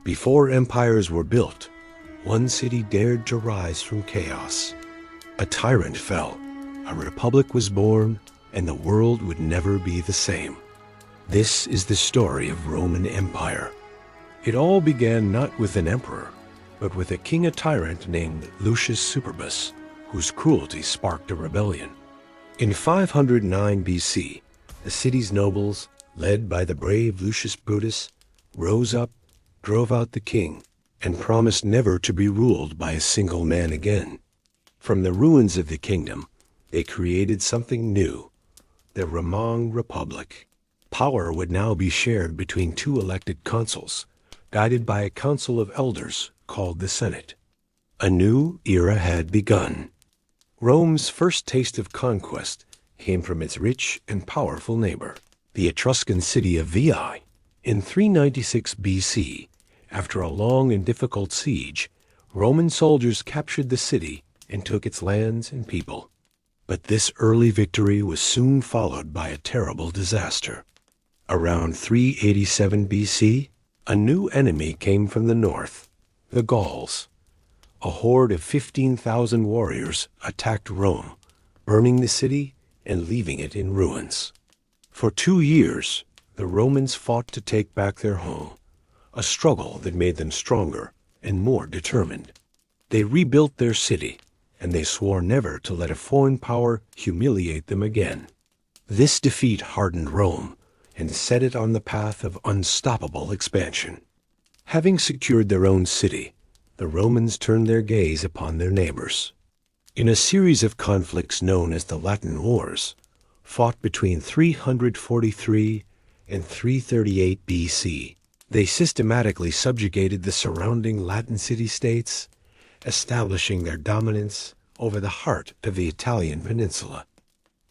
Before empires were built, one city dared to rise from chaos. A tyrant fell, a republic was born, and the world would never be the same. This is the story of Roman Empire. It all began not with an emperor, but with a king-tyrant named Lucius Superbus, whose cruelty sparked a rebellion. In 509 BC, the city's nobles, led by the brave Lucius Brutus, rose up, drove out the king, and promised never to be ruled by a single man again. From the ruins of the kingdom, they created something new, the Roman Republic. Power would now be shared between two elected consuls, guided by a council of elders called the Senate. A new era had begun. Rome's first taste of conquest came from its rich and powerful neighbor, the Etruscan city of Veii. In 396 BC, after a long and difficult siege, Roman soldiers captured the city and took its lands and people. But this early victory was soon followed by a terrible disaster. Around 387 BC, a new enemy came from the north, the Gauls. A horde of 15,000 warriors attacked Rome, burning the city and leaving it in ruins. For 2 years, the Romans fought to take back their home, a struggle that made them stronger and more determined. They rebuilt their city, and they swore never to let a foreign power humiliate them again. This defeat hardened Rome and set it on the path of unstoppable expansion. Having secured their own city, the Romans turned their gaze upon their neighbors. In a series of conflicts known as the Latin Wars, fought between 343 and 338 BC, they systematically subjugated the surrounding Latin city-states, establishing their dominance over the heart of the Italian peninsula.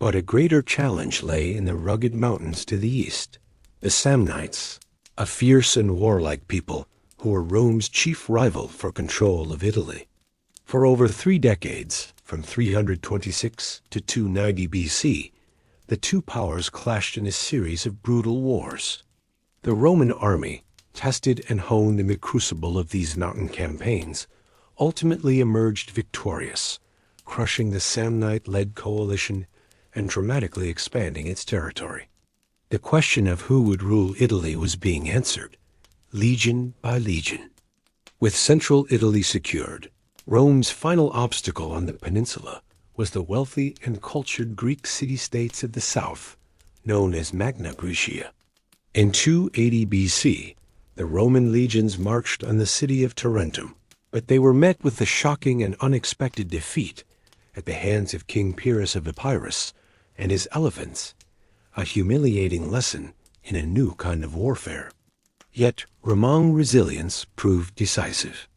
But a greater challenge lay in the rugged mountains to the east, the Samnites, a fierce and warlike people who were Rome's chief rival for control of Italy. For over 3 decades, from 326 to 290 BC, the two powers clashed in a series of brutal wars. The Roman army, tested and honed in the crucible of these mountain campaigns, ultimately emerged victorious, crushing the Samnite-led coalition and dramatically expanding its territory. The question of who would rule Italy was being answered, legion by legion. With central Italy secured, Rome's final obstacle on the peninsula was the wealthy and cultured Greek city-states of the south, known as Magna Graecia. In 280 BC, the Roman legions marched on the city of Tarentum, but they were met with the shocking and unexpected defeat at the hands of King Pyrrhus of Epirus and his elephants, a humiliating lesson in a new kind of warfare. Yet Roman resilience proved decisive.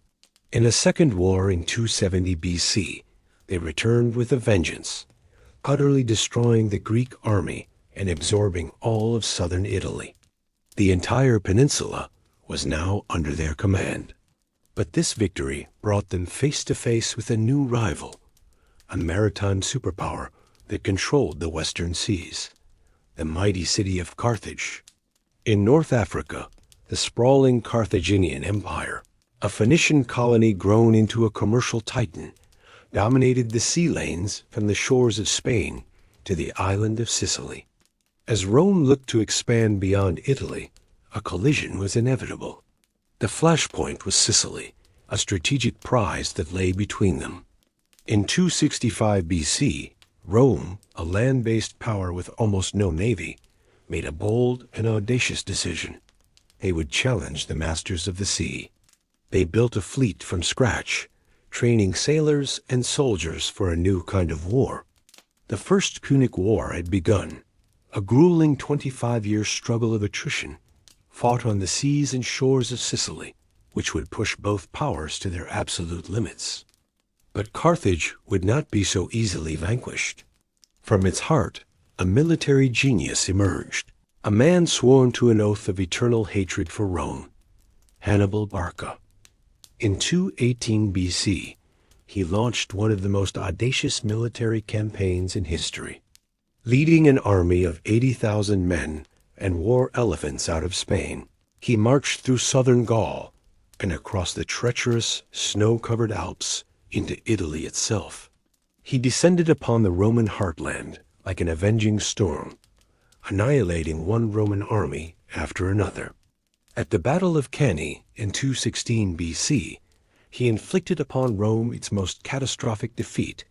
In a second war in 270 BC, they returned with a vengeance, utterly destroying the Greek army and absorbing all of southern Italy. The entire peninsula was now under their command. But this victory brought them face to face with a new rival, a maritime superpower that controlled the western seas, the mighty city of Carthage. In North Africa, the sprawling Carthaginian Empire, a Phoenician colony grown into a commercial titan, dominated the sea lanes from the shores of Spain to the island of Sicily. As Rome looked to expand beyond Italy, a collision was inevitable. The flashpoint was Sicily, a strategic prize that lay between them. In 265 BC, Rome, a land-based power with almost no navy, made a bold and audacious decision. They would challenge the masters of the sea. They built a fleet from scratch, training sailors and soldiers for a new kind of war. The First Punic War had begun, a grueling 25-year struggle of attrition, fought on the seas and shores of Sicily, which would push both powers to their absolute limits. But Carthage would not be so easily vanquished. From its heart, a military genius emerged, a man sworn to an oath of eternal hatred for Rome, Hannibal Barca. In 218 BC, he launched one of the most audacious military campaigns in history. Leading an army of 80,000 men and war elephants out of Spain, he marched through southern Gaul, and across the treacherous, snow-covered Alps into Italy itself. He descended upon the Roman heartland like an avenging storm, annihilating one Roman army after another. At the Battle of Cannae in 216 BC, he inflicted upon Rome its most catastrophic defeat,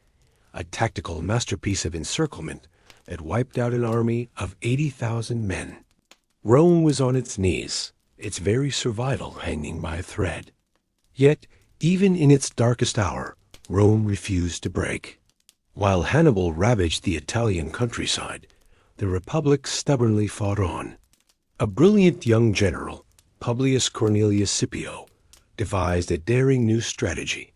a tactical masterpiece of encirclement that wiped out an army of 80,000 men. Rome was on its knees, its very survival hanging by a thread. Yet, even in its darkest hour, Rome refused to break. While Hannibal ravaged the Italian countryside, the Republic stubbornly fought on. A brilliant young general, Publius Cornelius Scipio, devised a daring new strategy.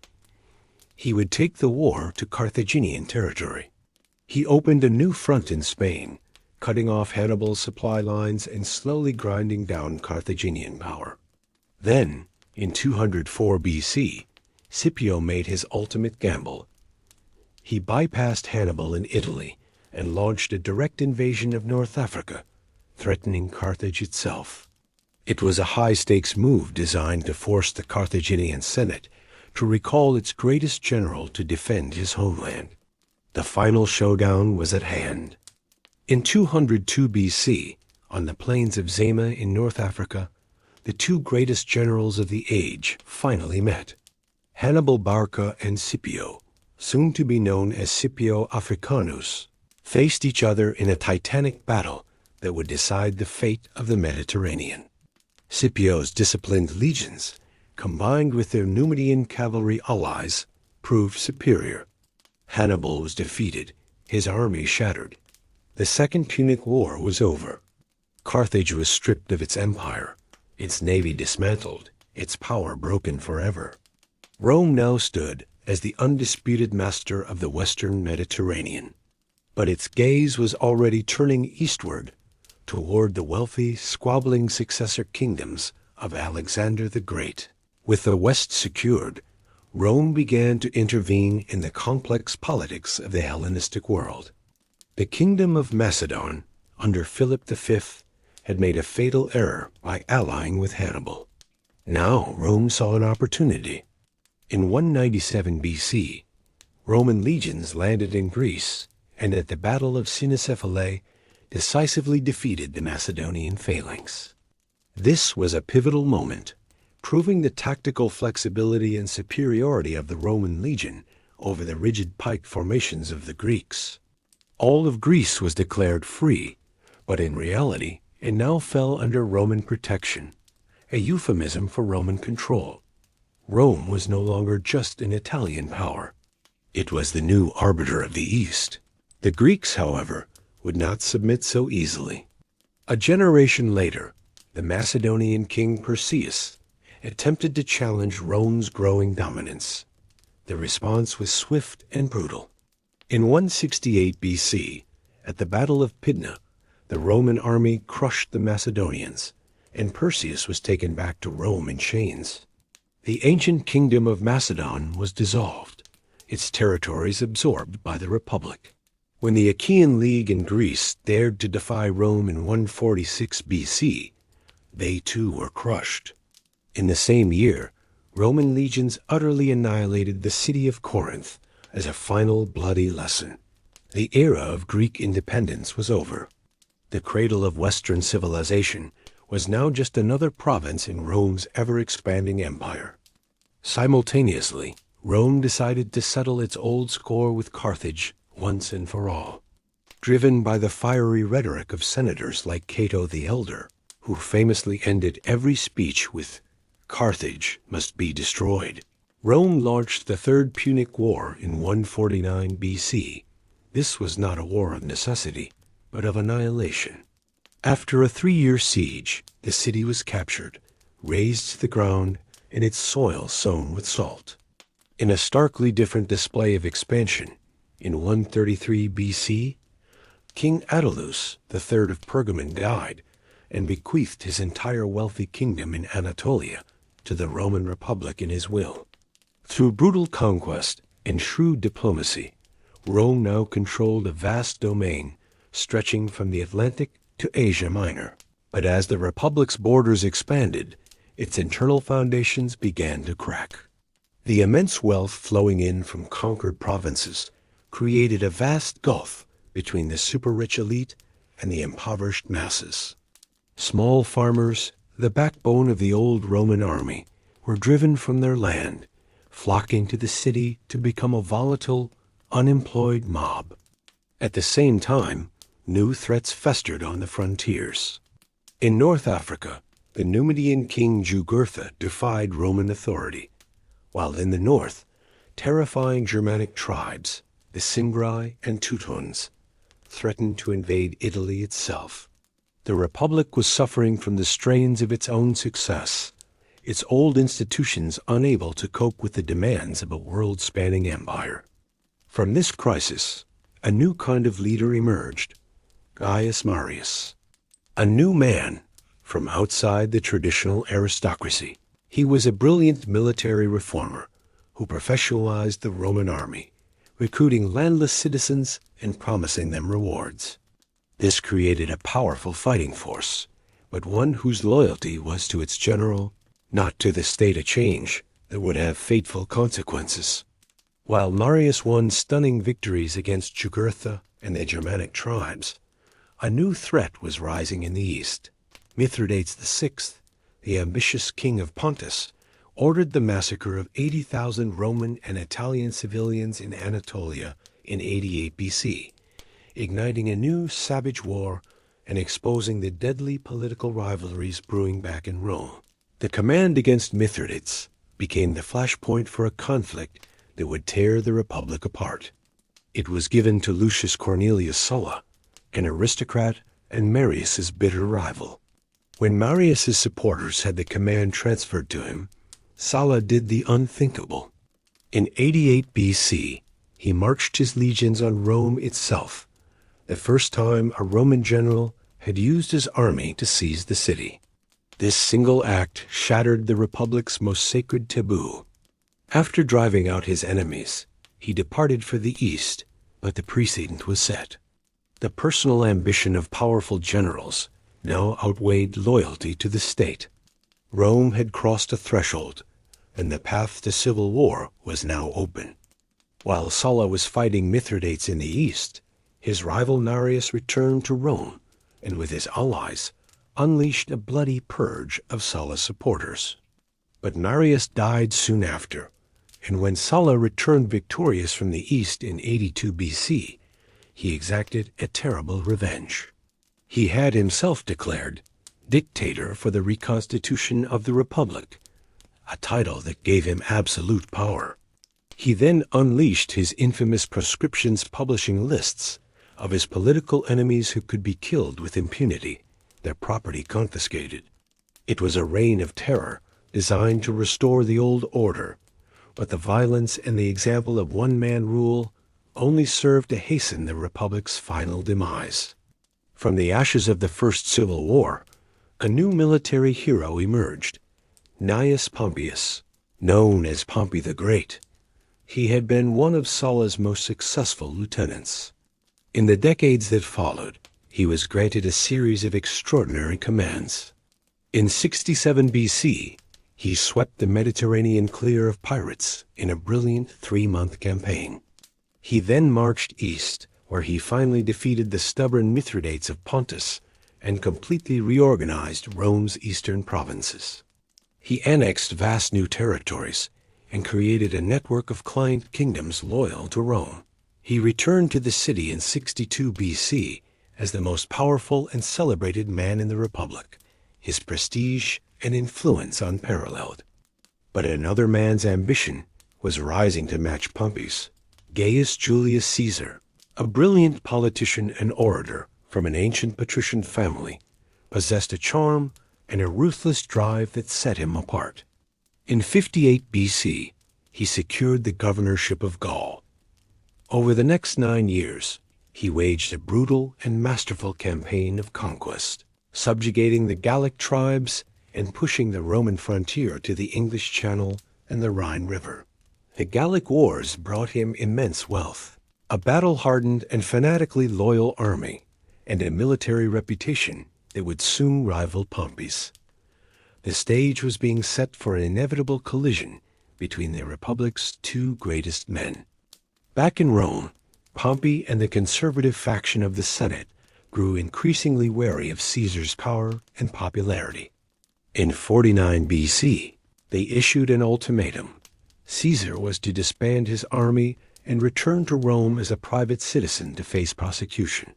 He would take the war to Carthaginian territory. He opened a new front in Spain, cutting off Hannibal's supply lines and slowly grinding down Carthaginian power. Then, in 204 BC, Scipio made his ultimate gamble. He bypassed Hannibal in Italy and launched a direct invasion of North Africa, threatening Carthage itself. It was a high-stakes move designed to force the Carthaginian Senate to recall its greatest general to defend his homeland. The final showdown was at hand. In 202 BC, on the plains of Zama in North Africa, the two greatest generals of the age finally met. Hannibal Barca and Scipio, soon to be known as Scipio Africanus, faced each other in a titanic battle that would decide the fate of the Mediterranean. Scipio's disciplined legions, combined with their Numidian cavalry allies, proved superior. Hannibal was defeated, his army shattered. The Second Punic War was over. Carthage was stripped of its empire, its navy dismantled, its power broken forever. Rome now stood as the undisputed master of the Western Mediterranean. But its gaze was already turning eastward, toward the wealthy, squabbling successor kingdoms of Alexander the Great. With the West secured, Rome began to intervene in the complex politics of the Hellenistic world. The kingdom of Macedon, under Philip V, had made a fatal error by allying with Hannibal. Now Rome saw an opportunity. In 197 BC, Roman legions landed in Greece, and at the Battle of Cynocephalae, decisively defeated the Macedonian phalanx. This was a pivotal moment, proving the tactical flexibility and superiority of the Roman legion over the rigid pike formations of the Greeks. All of Greece was declared free, but in reality it now fell under Roman protection, a euphemism for Roman control. Rome was no longer just an Italian power. It was the new arbiter of the East. The Greeks, however, would not submit so easily. A generation later, the Macedonian king Perseus attempted to challenge Rome's growing dominance. The response was swift and brutal. In 168 BC, at the Battle of Pydna, the Roman army crushed the Macedonians, and Perseus was taken back to Rome in chains. The ancient kingdom of Macedon was dissolved, its territories absorbed by the Republic. When the Achaean League in Greece dared to defy Rome in 146 BC, they too were crushed. In the same year, Roman legions utterly annihilated the city of Corinth as a final bloody lesson. The era of Greek independence was over. The cradle of Western civilization was now just another province in Rome's ever-expanding empire. Simultaneously, Rome decided to settle its old score with Carthage once and for all. Driven by the fiery rhetoric of senators like Cato the Elder, who famously ended every speech with "Carthage must be destroyed," Rome launched the Third Punic War in 149 BC. This was not a war of necessity, but of annihilation. After a 3-year siege, the city was captured, razed to the ground, and its soil sown with salt. In a starkly different display of expansion, in 133 BC, King Attalus III of Pergamon died and bequeathed his entire wealthy kingdom in Anatolia to the Roman Republic in his will. Through brutal conquest and shrewd diplomacy, Rome now controlled a vast domain stretching from the Atlantic to Asia Minor. But as the Republic's borders expanded, its internal foundations began to crack. The immense wealth flowing in from conquered provinces created a vast gulf between the super-rich elite and the impoverished masses. Small farmers, the backbone of the old Roman army, were driven from their land, flocking to the city to become a volatile, unemployed mob. At the same time, new threats festered on the frontiers. In North Africa, the Numidian king Jugurtha defied Roman authority, while in the north, terrifying Germanic tribes, the Cimbri and Teutons, threatened to invade Italy itself. The Republic was suffering from the strains of its own success, its old institutions unable to cope with the demands of a world-spanning empire. From this crisis, a new kind of leader emerged, Gaius Marius. A new man from outside the traditional aristocracy. He was a brilliant military reformer who professionalized the Roman army, recruiting landless citizens and promising them rewards. This created a powerful fighting force, but one whose loyalty was to its general, not to the state. A change that would have fateful consequences. While Marius won stunning victories against Jugurtha and the Germanic tribes, a new threat was rising in the east. Mithridates VI, the ambitious king of Pontus, ordered the massacre of 80,000 Roman and Italian civilians in Anatolia in 88 BC, igniting a new savage war and exposing the deadly political rivalries brewing back in Rome. The command against Mithridates became the flashpoint for a conflict that would tear the Republic apart. It was given to Lucius Cornelius Sulla, an aristocrat and Marius's bitter rival. When Marius's supporters had the command transferred to him, Sulla did the unthinkable. In 88 BC, he marched his legions on Rome itself, the first time a Roman general had used his army to seize the city. This single act shattered the Republic's most sacred taboo. After driving out his enemies, he departed for the east, but the precedent was set. The personal ambition of powerful generals now outweighed loyalty to the state. Rome had crossed a threshold, and the path to civil war was now open. While Sulla was fighting Mithridates in the east, his rival Marius returned to Rome, and with his allies, unleashed a bloody purge of Sulla's supporters. But Marius died soon after, and when Sulla returned victorious from the east in 82 BC, he exacted a terrible revenge. He had himself declared dictator for the reconstitution of the Republic, a title that gave him absolute power. He then unleashed his infamous proscriptions, publishing lists of his political enemies who could be killed with impunity, their property confiscated. It was a reign of terror designed to restore the old order, but the violence and the example of one-man rule only served to hasten the Republic's final demise. From the ashes of the First Civil War, a new military hero emerged, Gnaeus Pompeius, known as Pompey the Great. He had been one of Sulla's most successful lieutenants. In the decades that followed, he was granted a series of extraordinary commands. In 67 BC, he swept the Mediterranean clear of pirates in a brilliant 3-month campaign. He then marched east, where he finally defeated the stubborn Mithridates of Pontus and completely reorganized Rome's eastern provinces. He annexed vast new territories and created a network of client kingdoms loyal to Rome. He returned to the city in 62 BC as the most powerful and celebrated man in the Republic, his prestige and influence unparalleled. But another man's ambition was rising to match Pompey's. Gaius Julius Caesar, a brilliant politician and orator from an ancient patrician family, possessed a charm and a ruthless drive that set him apart. In 58 BC, he secured the governorship of Gaul. Over the next 9 years, he waged a brutal and masterful campaign of conquest, subjugating the Gallic tribes and pushing the Roman frontier to the English Channel and the Rhine River. The Gallic Wars brought him immense wealth, a battle-hardened and fanatically loyal army, and a military reputation that would soon rival Pompey's. The stage was being set for an inevitable collision between the Republic's two greatest men. Back in Rome, Pompey and the conservative faction of the Senate grew increasingly wary of Caesar's power and popularity. In 49 BC, they issued an ultimatum. Caesar was to disband his army and return to Rome as a private citizen to face prosecution.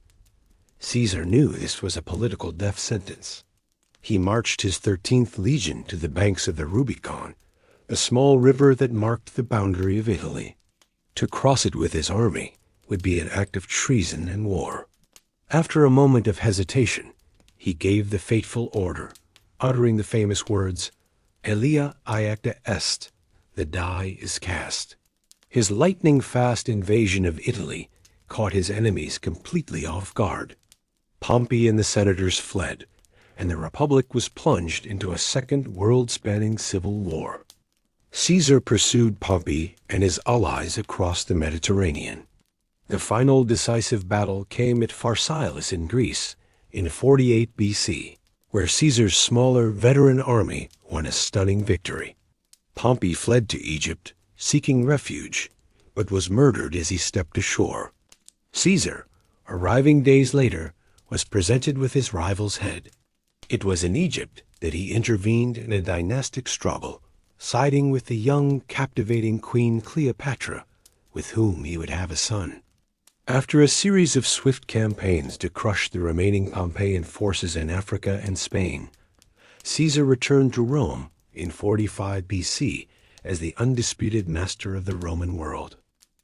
Caesar knew this was a political death sentence. He marched his 13th legion to the banks of the Rubicon, a small river that marked the boundary of Italy. To cross it with his army would be an act of treason and war. After a moment of hesitation, he gave the fateful order, uttering the famous words, "Elia iacta est," the die is cast. His lightning-fast invasion of Italy caught his enemies completely off guard. Pompey and the senators fled, and the Republic was plunged into a second world-spanning civil war. Caesar pursued Pompey and his allies across the Mediterranean. The final decisive battle came at Pharsalus in Greece in 48 BC, where Caesar's smaller veteran army won a stunning victory. Pompey fled to Egypt, seeking refuge, but was murdered as he stepped ashore. Caesar, arriving days later, was presented with his rival's head. It was in Egypt that he intervened in a dynastic struggle, siding with the young, captivating Queen Cleopatra, with whom he would have a son. After a series of swift campaigns to crush the remaining Pompeian forces in Africa and Spain, Caesar returned to Rome in 45 BC as the undisputed master of the Roman world.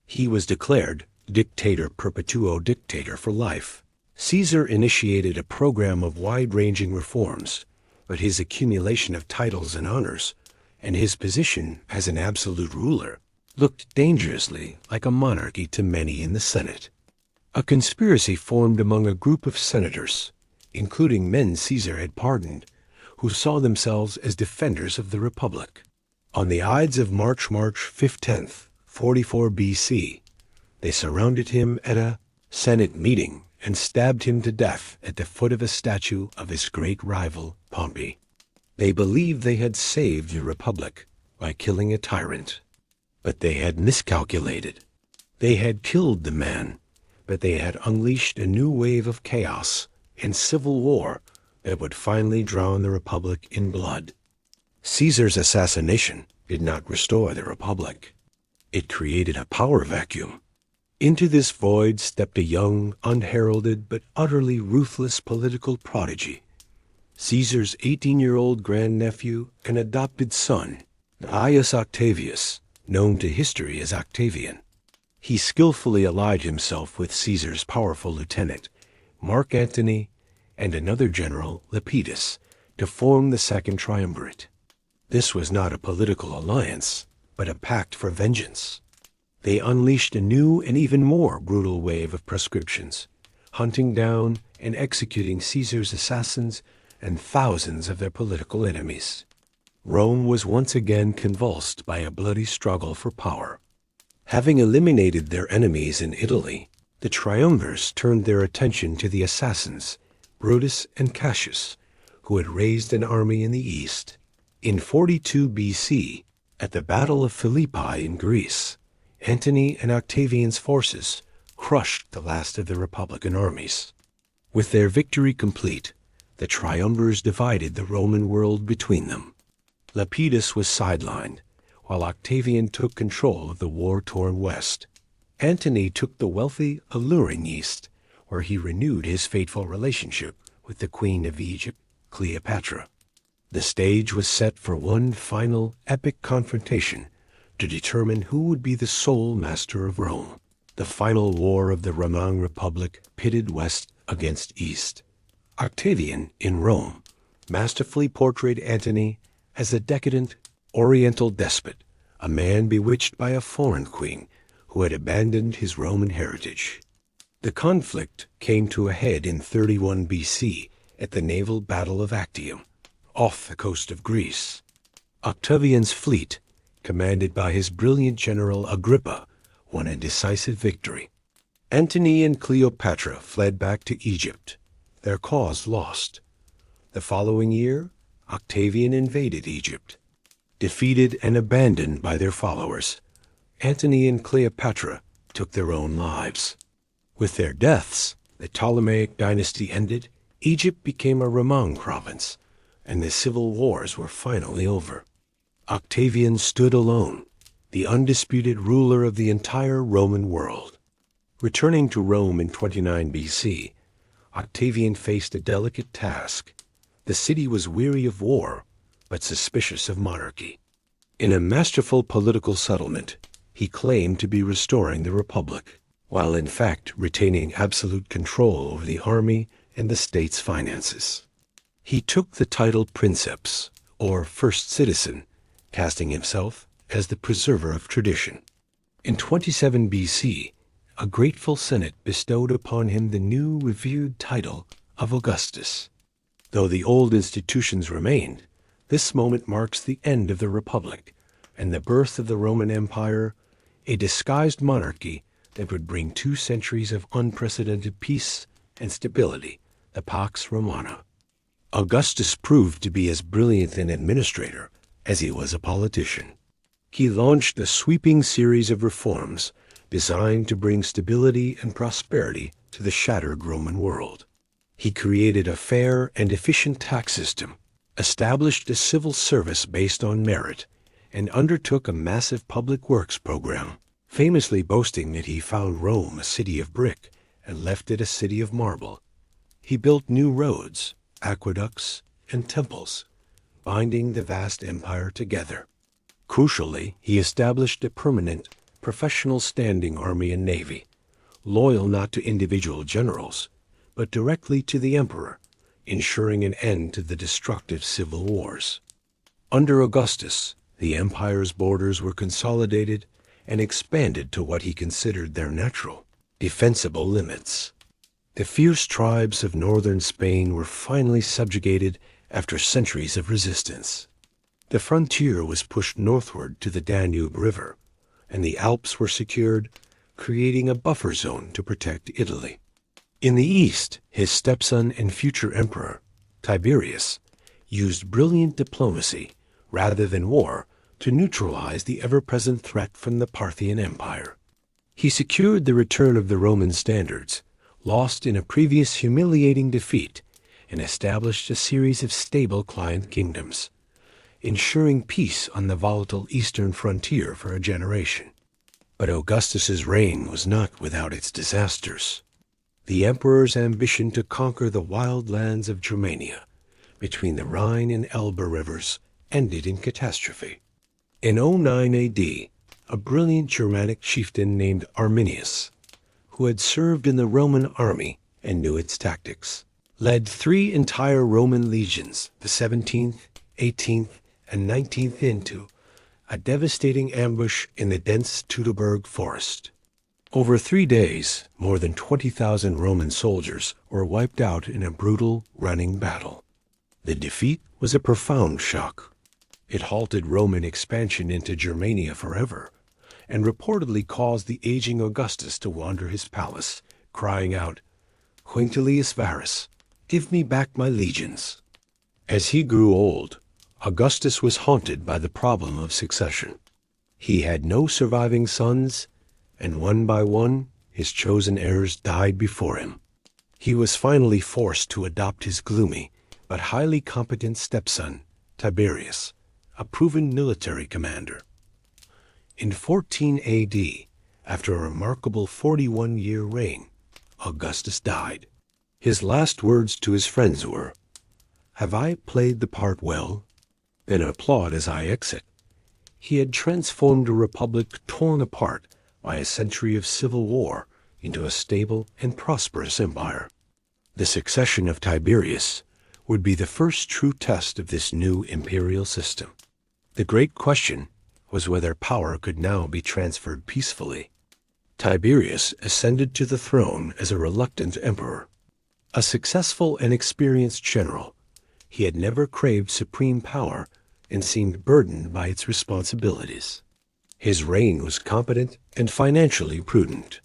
He was declared Dictator Perpetuo Dictator for life. Caesar initiated a program of wide-ranging reforms, but his accumulation of titles and honors, and his position as an absolute ruler, looked dangerously like a monarchy to many in the Senate. A conspiracy formed among a group of senators, including men Caesar had pardoned, who saw themselves as defenders of the Republic. On the Ides of March 15th, 44 BC, they surrounded him at a Senate meeting and stabbed him to death at the foot of a statue of his great rival, Pompey. They believed they had saved the Republic by killing a tyrant, but they had miscalculated. They had killed the man, but they had unleashed a new wave of chaos and civil war that would finally drown the Republic in blood. Caesar's assassination did not restore the Republic. It created a power vacuum. Into this void stepped a young, unheralded, but utterly ruthless political prodigy, Caesar's 18-year-old grandnephew and adopted son, Gaius Octavius, known to history as Octavian. He skillfully allied himself with Caesar's powerful lieutenant, Mark Antony, and another general, Lepidus, to form the Second Triumvirate. This was not a political alliance, but a pact for vengeance. They unleashed a new and even more brutal wave of proscriptions, hunting down and executing Caesar's assassins and thousands of their political enemies. Rome was once again convulsed by a bloody struggle for power. Having eliminated their enemies in Italy, the triumvirs turned their attention to the assassins, Brutus and Cassius, who had raised an army in the east. In 42 BC, at the Battle of Philippi in Greece, Antony and Octavian's forces crushed the last of the Republican armies. With their victory complete, the triumvirs divided the Roman world between them. Lepidus was sidelined, while Octavian took control of the war-torn west. Antony took the wealthy, alluring east, where he renewed his fateful relationship with the Queen of Egypt, Cleopatra. The stage was set for one final, epic confrontation to determine who would be the sole master of Rome. The final war of the Roman Republic pitted west against east. Octavian, in Rome, masterfully portrayed Antony as a decadent, oriental despot, a man bewitched by a foreign queen who had abandoned his Roman heritage. The conflict came to a head in 31 BC at the naval battle of Actium, off the coast of Greece. Octavian's fleet, commanded by his brilliant general Agrippa, won a decisive victory. Antony and Cleopatra fled back to Egypt, their cause lost. The following year, Octavian invaded Egypt. Defeated and abandoned by their followers, Antony and Cleopatra took their own lives. With their deaths, the Ptolemaic dynasty ended, Egypt became a Roman province, and the civil wars were finally over. Octavian stood alone, the undisputed ruler of the entire Roman world. Returning to Rome in 29 BC, Octavian faced a delicate task. The city was weary of war, but suspicious of monarchy. In a masterful political settlement, he claimed to be restoring the Republic, while in fact retaining absolute control over the army and the state's finances. He took the title Princeps, or First Citizen, casting himself as the preserver of tradition. In 27 BC, a grateful Senate bestowed upon him the new revered title of Augustus. Though the old institutions remained, this moment marks the end of the Republic and the birth of the Roman Empire, a disguised monarchy that would bring 2 centuries of unprecedented peace and stability, the Pax Romana. Augustus proved to be as brilliant an administrator as he was a politician. He launched a sweeping series of reforms designed to bring stability and prosperity to the shattered Roman world. He created a fair and efficient tax system, established a civil service based on merit, and undertook a massive public works program, famously boasting that he found Rome a city of brick and left it a city of marble. He built new roads, aqueducts, and temples, binding the vast empire together. Crucially, he established a permanent, professional standing army and navy, loyal not to individual generals, but directly to the emperor, ensuring an end to the destructive civil wars. Under Augustus, the empire's borders were consolidated and expanded to what he considered their natural, defensible limits. The fierce tribes of northern Spain were finally subjugated after centuries of resistance. The frontier was pushed northward to the Danube River, and the Alps were secured, creating a buffer zone to protect Italy. In the east, his stepson and future emperor, Tiberius, used brilliant diplomacy rather than war to neutralize the ever-present threat from the Parthian Empire. He secured the return of the Roman standards, lost in a previous humiliating defeat, and established a series of stable client kingdoms, ensuring peace on the volatile eastern frontier for a generation. But Augustus's reign was not without its disasters. The emperor's ambition to conquer the wild lands of Germania, between the Rhine and Elbe rivers, ended in catastrophe. In 09 AD, a brilliant Germanic chieftain named Arminius, who had served in the Roman army and knew its tactics, led 3 entire Roman legions, the 17th, 18th, and 19th, into a devastating ambush in the dense Teutoburg forest. Over 3 days, more than 20,000 Roman soldiers were wiped out in a brutal, running battle. The defeat was a profound shock. It halted Roman expansion into Germania forever, and reportedly caused the aging Augustus to wander his palace, crying out, "Quintilius Varus, give me back my legions." As he grew old, Augustus was haunted by the problem of succession. He had no surviving sons, and one by one, his chosen heirs died before him. He was finally forced to adopt his gloomy but highly competent stepson, Tiberius, a proven military commander. In 14 AD, after a remarkable 41-year reign, Augustus died. His last words to his friends were, "Have I played the part well? Then applaud as I exit." He had transformed a republic torn apart by a century of civil war into a stable and prosperous empire. The succession of Tiberius would be the first true test of this new imperial system. The great question was whether power could now be transferred peacefully. Tiberius ascended to the throne as a reluctant emperor. A successful and experienced general, he had never craved supreme power and seemed burdened by its responsibilities. His reign was competent and financially prudent.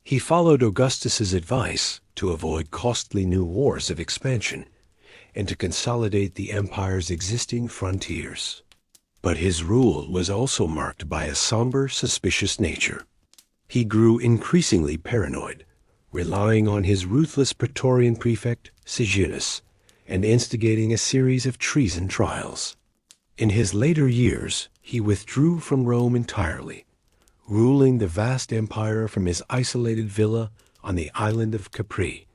He followed Augustus's advice to avoid costly new wars of expansion and to consolidate the empire's existing frontiers. But his rule was also marked by a somber, suspicious nature. He grew increasingly paranoid, relying on his ruthless Praetorian prefect, Sejanus, and instigating a series of treason trials. In his later years, he withdrew from Rome entirely, ruling the vast empire from his isolated villa on the island of Capri,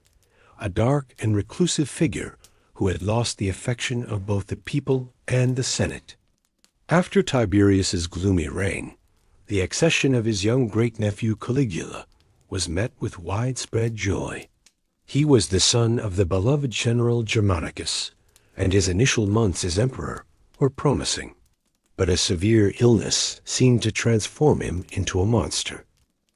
a dark and reclusive figure who had lost the affection of both the people and the Senate. After Tiberius's gloomy reign, the accession of his young great-nephew Caligula was met with widespread joy. He was the son of the beloved general Germanicus, and his initial months as emperor were promising. But a severe illness seemed to transform him into a monster.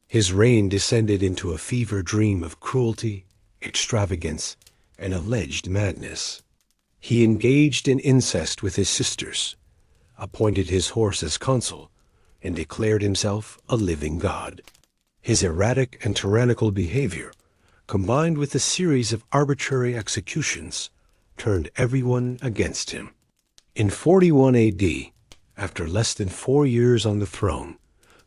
His reign descended into a fever dream of cruelty, extravagance, and alleged madness. He engaged in incest with his sisters, appointed his horse as consul, and declared himself a living god. His erratic and tyrannical behavior, combined with a series of arbitrary executions, turned everyone against him. In 41 AD, after less than 4 years on the throne,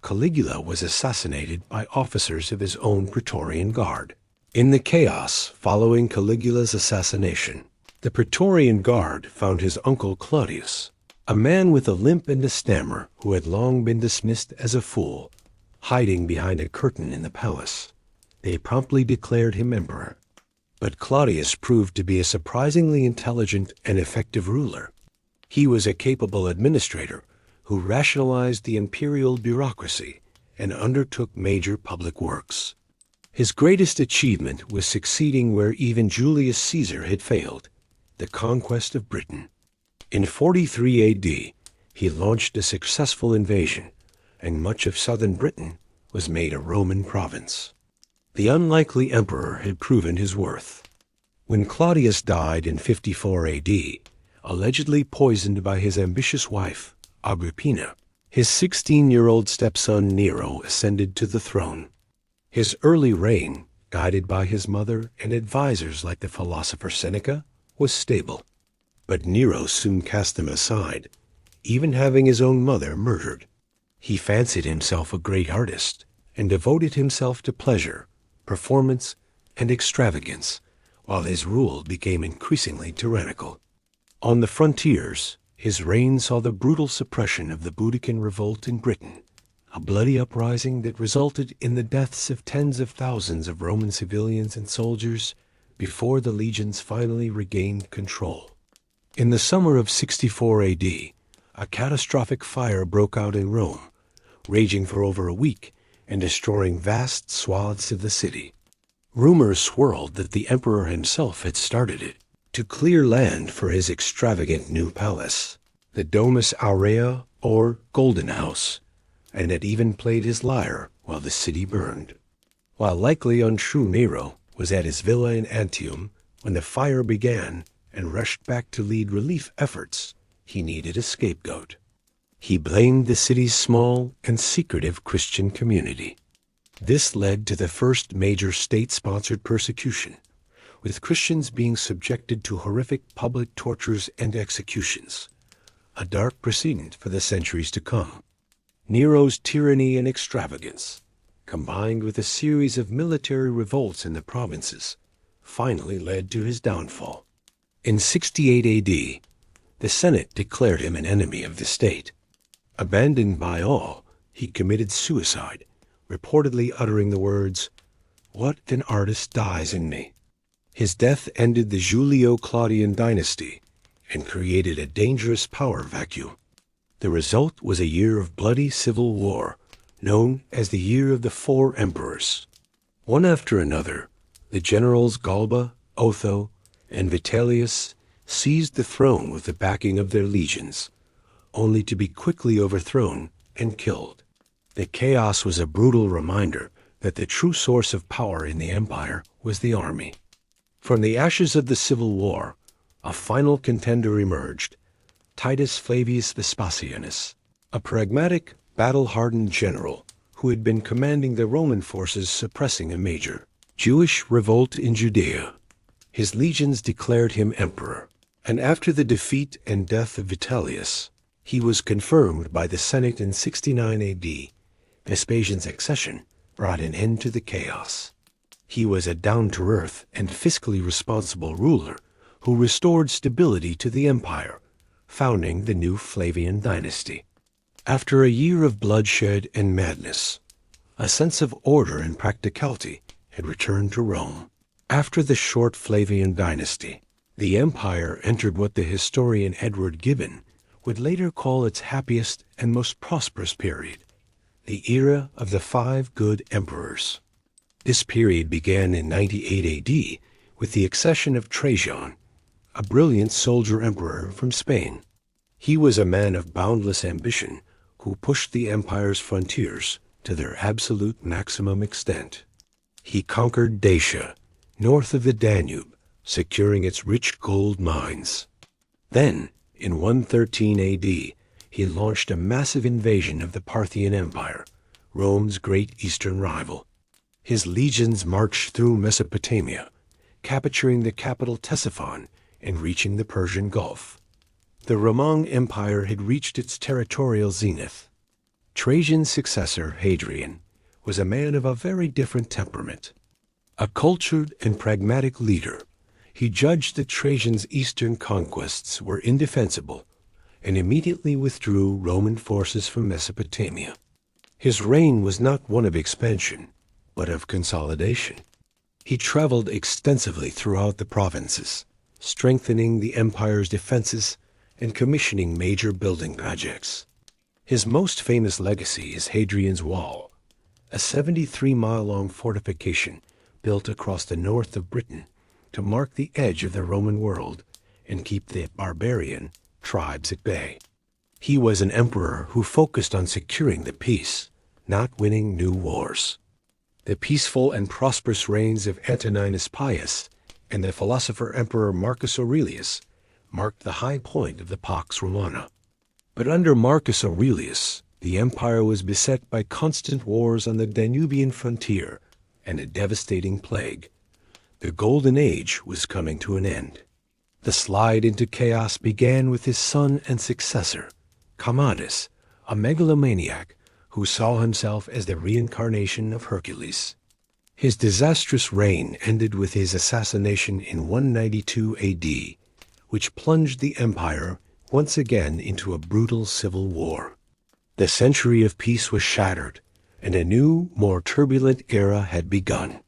Caligula was assassinated by officers of his own Praetorian Guard. In the chaos following Caligula's assassination, the Praetorian Guard found his uncle Claudius, a man with a limp and a stammer who had long been dismissed as a fool, hiding behind a curtain in the palace. They promptly declared him emperor. But Claudius proved to be a surprisingly intelligent and effective ruler. He was a capable administrator who rationalized the imperial bureaucracy and undertook major public works. His greatest achievement was succeeding where even Julius Caesar had failed, the conquest of Britain. In 43 AD, he launched a successful invasion, and much of southern Britain was made a Roman province. The unlikely emperor had proven his worth. When Claudius died in 54 AD, allegedly poisoned by his ambitious wife, Agrippina, his 16-year-old stepson Nero ascended to the throne. His early reign, guided by his mother and advisors like the philosopher Seneca, was stable. But Nero soon cast them aside, even having his own mother murdered. He fancied himself a great artist and devoted himself to pleasure, performance, and extravagance, while his rule became increasingly tyrannical. On the frontiers, his reign saw the brutal suppression of the Boudiccan revolt in Britain, a bloody uprising that resulted in the deaths of tens of thousands of Roman civilians and soldiers before the legions finally regained control. In the summer of 64 AD, a catastrophic fire broke out in Rome, raging for over a week and destroying vast swaths of the city. Rumors swirled that the emperor himself had started it to clear land for his extravagant new palace, the Domus Aurea, or Golden House, and had even played his lyre while the city burned. While likely untrue, Nero was at his villa in Antium when the fire began and rushed back to lead relief efforts. He needed a scapegoat. He blamed the city's small and secretive Christian community. This led to the first major state-sponsored persecution, with Christians being subjected to horrific public tortures and executions, a dark precedent for the centuries to come. Nero's tyranny and extravagance, combined with a series of military revolts in the provinces, finally led to his downfall. In 68 AD, the Senate declared him an enemy of the state. Abandoned by all, he committed suicide, reportedly uttering the words, "What an artist dies in me." His death ended the Julio-Claudian dynasty and created a dangerous power vacuum. The result was a year of bloody civil war, known as the Year of the Four Emperors. One after another, the generals Galba, Otho, and Vitellius seized the throne with the backing of their legions, only to be quickly overthrown and killed. The chaos was a brutal reminder that the true source of power in the empire was the army. From the ashes of the civil war, a final contender emerged, Titus Flavius Vespasianus, a pragmatic, battle-hardened general who had been commanding the Roman forces suppressing a major Jewish revolt in Judea. His legions declared him emperor, And after the defeat and death of Vitellius, he was confirmed by the Senate in 69 AD. Vespasian's accession brought an end to the chaos. He was a down-to-earth and fiscally responsible ruler who restored stability to the empire, founding the new Flavian dynasty. After a year of bloodshed and madness, a sense of order and practicality had returned to Rome. After the short Flavian dynasty, the empire entered what the historian Edward Gibbon would later call its happiest and most prosperous period, the era of the 5 good emperors. This period began in 98 AD with the accession of Trajan, a brilliant soldier emperor from Spain. He was a man of boundless ambition who pushed the empire's frontiers to their absolute maximum extent. He conquered Dacia, north of the Danube, securing its rich gold mines. Then, in 113 AD, he launched a massive invasion of the Parthian Empire, Rome's great eastern rival. His legions marched through Mesopotamia, capturing the capital Ctesiphon and reaching the Persian Gulf. The Roman Empire had reached its territorial zenith. Trajan's successor, Hadrian, was a man of a very different temperament. A cultured and pragmatic leader, he judged that Trajan's eastern conquests were indefensible and immediately withdrew Roman forces from Mesopotamia. His reign was not one of expansion, but of consolidation. He traveled extensively throughout the provinces, strengthening the empire's defenses and commissioning major building projects. His most famous legacy is Hadrian's Wall, a 73-mile-long fortification built across the north of Britain to mark the edge of the Roman world and keep the barbarian tribes at bay. He was an emperor who focused on securing the peace, not winning new wars. The peaceful and prosperous reigns of Antoninus Pius and the philosopher Emperor Marcus Aurelius marked the high point of the Pax Romana. But under Marcus Aurelius, the empire was beset by constant wars on the Danubian frontier and a devastating plague. The Golden Age was coming to an end. The slide into chaos began with his son and successor, Commodus, a megalomaniac who saw himself as the reincarnation of Hercules. His disastrous reign ended with his assassination in 192 AD, which plunged the empire once again into a brutal civil war. The century of peace was shattered, and a new, more turbulent era had begun.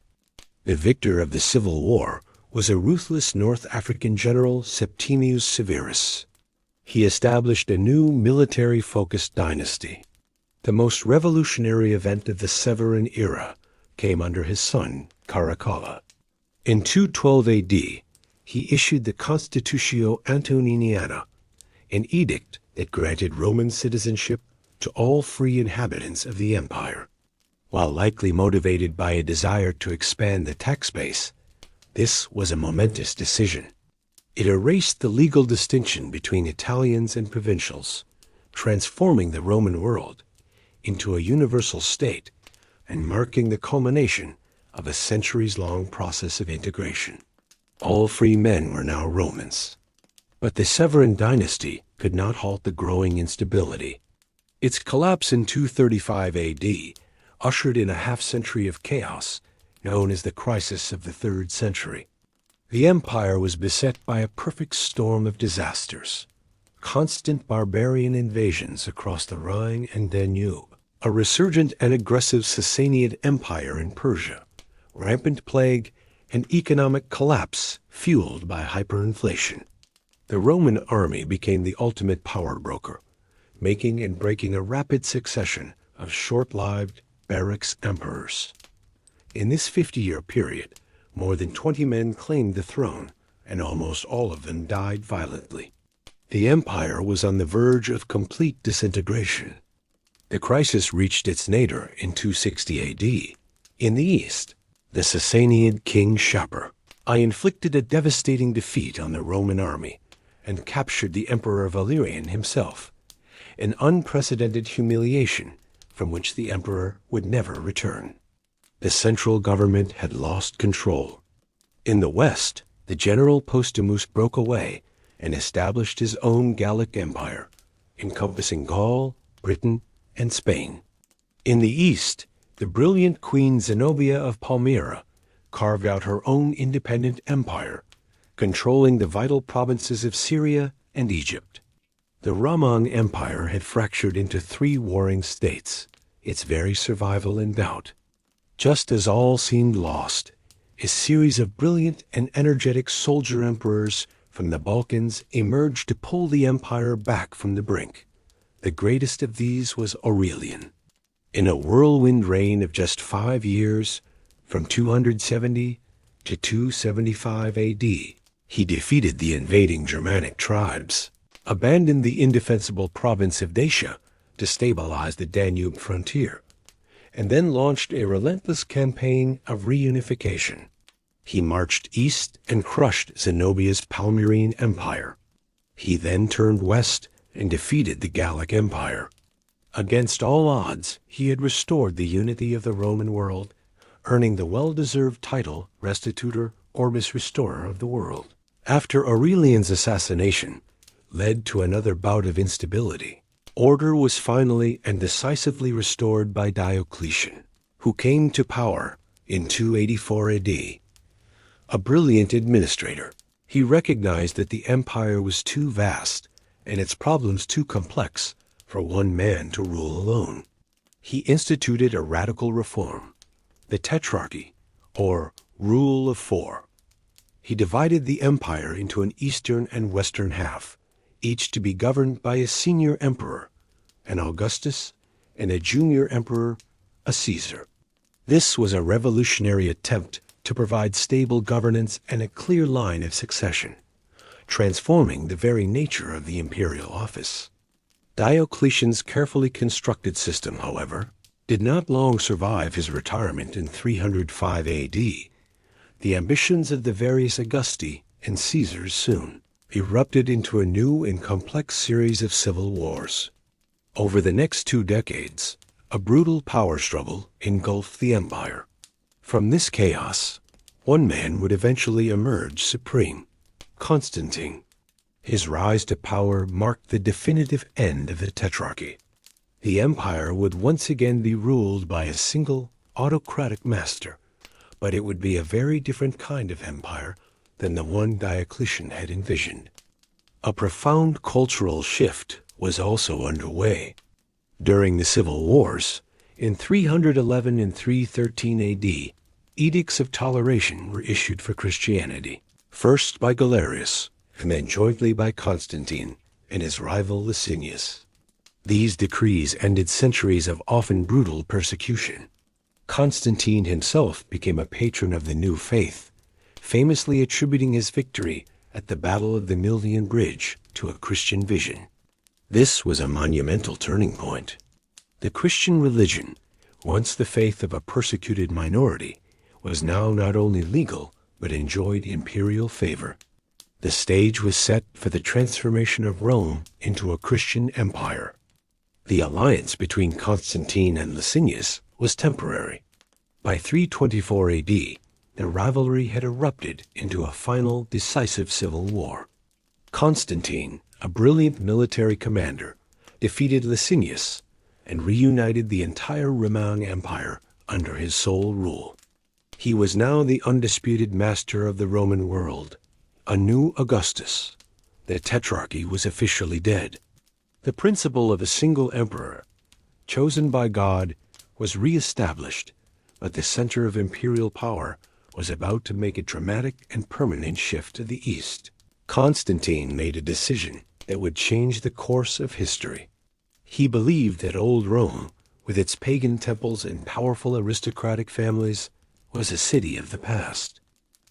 The victor of the civil war was a ruthless North African general, Septimius Severus. He established a new military-focused dynasty. The most revolutionary event of the Severan era came under his son, Caracalla. In 212 AD, he issued the Constitutio Antoniniana, an edict that granted Roman citizenship to all free inhabitants of the empire. While likely motivated by a desire to expand the tax base, this was a momentous decision. It erased the legal distinction between Italians and provincials, transforming the Roman world into a universal state and marking the culmination of a centuries-long process of integration. All free men were now Romans. But the Severan dynasty could not halt the growing instability. Its collapse in 235 AD ushered in a half-century of chaos known as the Crisis of the 3rd Century. The empire was beset by a perfect storm of disasters. Constant barbarian invasions across the Rhine and Danube, a resurgent and aggressive Sasanian empire in Persia, rampant plague, and economic collapse fueled by hyperinflation. The Roman army became the ultimate power broker, making and breaking a rapid succession of short-lived barracks emperors. In this 50-year period, more than 20 men claimed the throne, and almost all of them died violently. The empire was on the verge of complete disintegration. The crisis reached its nadir in 260 AD. In the east, the Sasanian king Shapur I inflicted a devastating defeat on the Roman army and captured the Emperor Valerian himself, an unprecedented humiliation from which the emperor would never return. The central government had lost control. In the west, the general Postumus broke away and established his own Gallic Empire, encompassing Gaul, Britain, and Spain. In the east, the brilliant Queen Zenobia of Palmyra carved out her own independent empire, controlling the vital provinces of Syria and Egypt. The Roman Empire had fractured into three warring states, its very survival in doubt. Just as all seemed lost, a series of brilliant and energetic soldier emperors from the Balkans emerged to pull the empire back from the brink. The greatest of these was Aurelian. In a whirlwind reign of just 5 years, from 270 to 275 AD, he defeated the invading Germanic tribes, abandoned the indefensible province of Dacia to stabilize the Danube frontier, and then launched a relentless campaign of reunification. He marched east and crushed Zenobia's Palmyrene Empire. He then turned west and defeated the Gallic Empire. Against all odds, he had restored the unity of the Roman world, earning the well-deserved title Restitutor Orbis Restorer of the world. After Aurelian's assassination led to another bout of instability, order was finally and decisively restored by Diocletian, who came to power in 284 AD. A brilliant administrator, he recognized that the empire was too vast and its problems too complex for one man to rule alone. He instituted a radical reform, the Tetrarchy, or Rule of Four. He divided the empire into an eastern and western half, each to be governed by a senior emperor, an Augustus, and a junior emperor, a Caesar. This was a revolutionary attempt to provide stable governance and a clear line of succession, transforming the very nature of the imperial office. Diocletian's carefully constructed system, however, did not long survive his retirement in 305 AD. The ambitions of the various Augusti and Caesars soon erupted into a new and complex series of civil wars. Over the next 2 decades, a brutal power struggle engulfed the empire. From this chaos, one man would eventually emerge supreme, Constantine. His rise to power marked the definitive end of the Tetrarchy. The empire would once again be ruled by a single, autocratic master, but it would be a very different kind of empire than the one Diocletian had envisioned. A profound cultural shift was also underway. During the civil wars, in 311 and 313 AD, edicts of toleration were issued for Christianity, first by Galerius, and then jointly by Constantine and his rival Licinius. These decrees ended centuries of often brutal persecution. Constantine himself became a patron of the new faith, famously attributing his victory at the Battle of the Milvian Bridge to a Christian vision. This was a monumental turning point. The Christian religion, once the faith of a persecuted minority, was now not only legal but enjoyed imperial favor. The stage was set for the transformation of Rome into a Christian empire. The alliance between Constantine and Licinius was temporary. By 324 AD, the rivalry had erupted into a final, decisive civil war. Constantine, a brilliant military commander, defeated Licinius and reunited the entire Roman Empire under his sole rule. He was now the undisputed master of the Roman world, a new Augustus. The Tetrarchy was officially dead. The principle of a single emperor, chosen by God, was re-established, but the center of imperial power was about to make a dramatic and permanent shift to the east. Constantine made a decision that would change the course of history. He believed that old Rome, with its pagan temples and powerful aristocratic families, was a city of the past.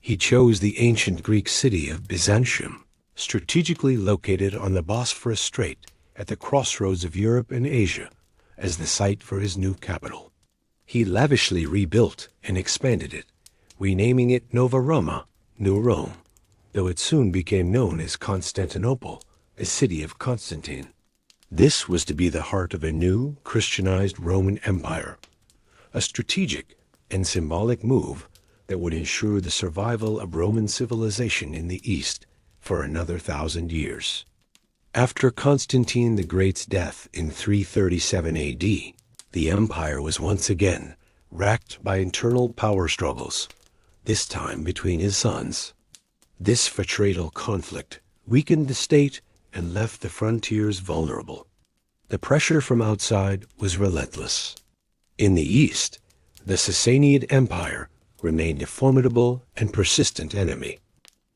He chose the ancient Greek city of Byzantium, strategically located on the Bosphorus Strait at the crossroads of Europe and Asia, as the site for his new capital. He lavishly rebuilt and expanded it, renaming it Nova Roma, New Rome, though it soon became known as Constantinople, a city of Constantine. This was to be the heart of a new, Christianized Roman Empire, a strategic and symbolic move that would ensure the survival of Roman civilization in the East for another 1,000 years. After Constantine the Great's death in 337 AD, the empire was once again racked by internal power struggles, this time between his sons. This fratricidal conflict weakened the state and left the frontiers vulnerable. The pressure from outside was relentless. In the east, the Sasanian Empire remained a formidable and persistent enemy.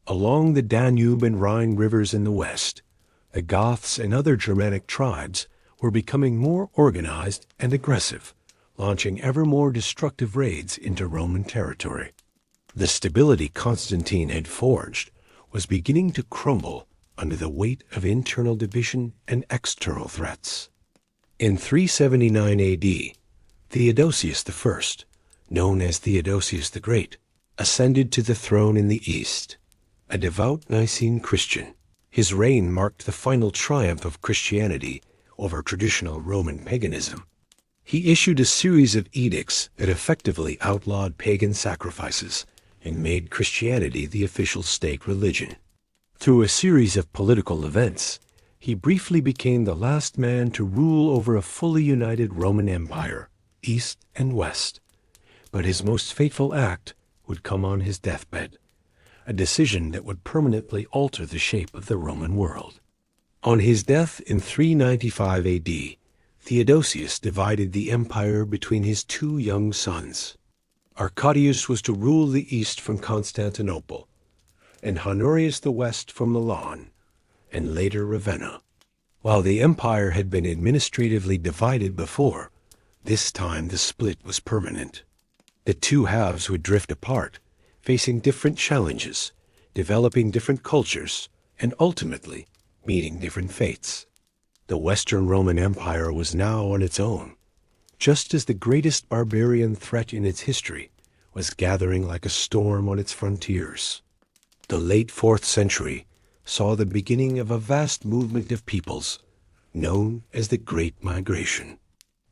Along the Danube and Rhine rivers in the west, the Goths and other Germanic tribes were becoming more organized and aggressive, launching ever more destructive raids into Roman territory. The stability Constantine had forged was beginning to crumble under the weight of internal division and external threats. In 379 AD, Theodosius I, known as Theodosius the Great, ascended to the throne in the east. A devout Nicene Christian, his reign marked the final triumph of Christianity over traditional Roman paganism. He issued a series of edicts that effectively outlawed pagan sacrifices and made Christianity the official state religion. Through a series of political events, he briefly became the last man to rule over a fully united Roman Empire, east and west. But his most fateful act would come on his deathbed, a decision that would permanently alter the shape of the Roman world. On his death in 395 AD, Theodosius divided the empire between his two young sons. Arcadius was to rule the east from Constantinople, and Honorius the west from Milan, and later Ravenna. While the empire had been administratively divided before, this time the split was permanent. The two halves would drift apart, facing different challenges, developing different cultures, and ultimately meeting different fates. The Western Roman Empire was now on its own, just as the greatest barbarian threat in its history was gathering like a storm on its frontiers. The late 4th century saw the beginning of a vast movement of peoples, known as the Great Migration.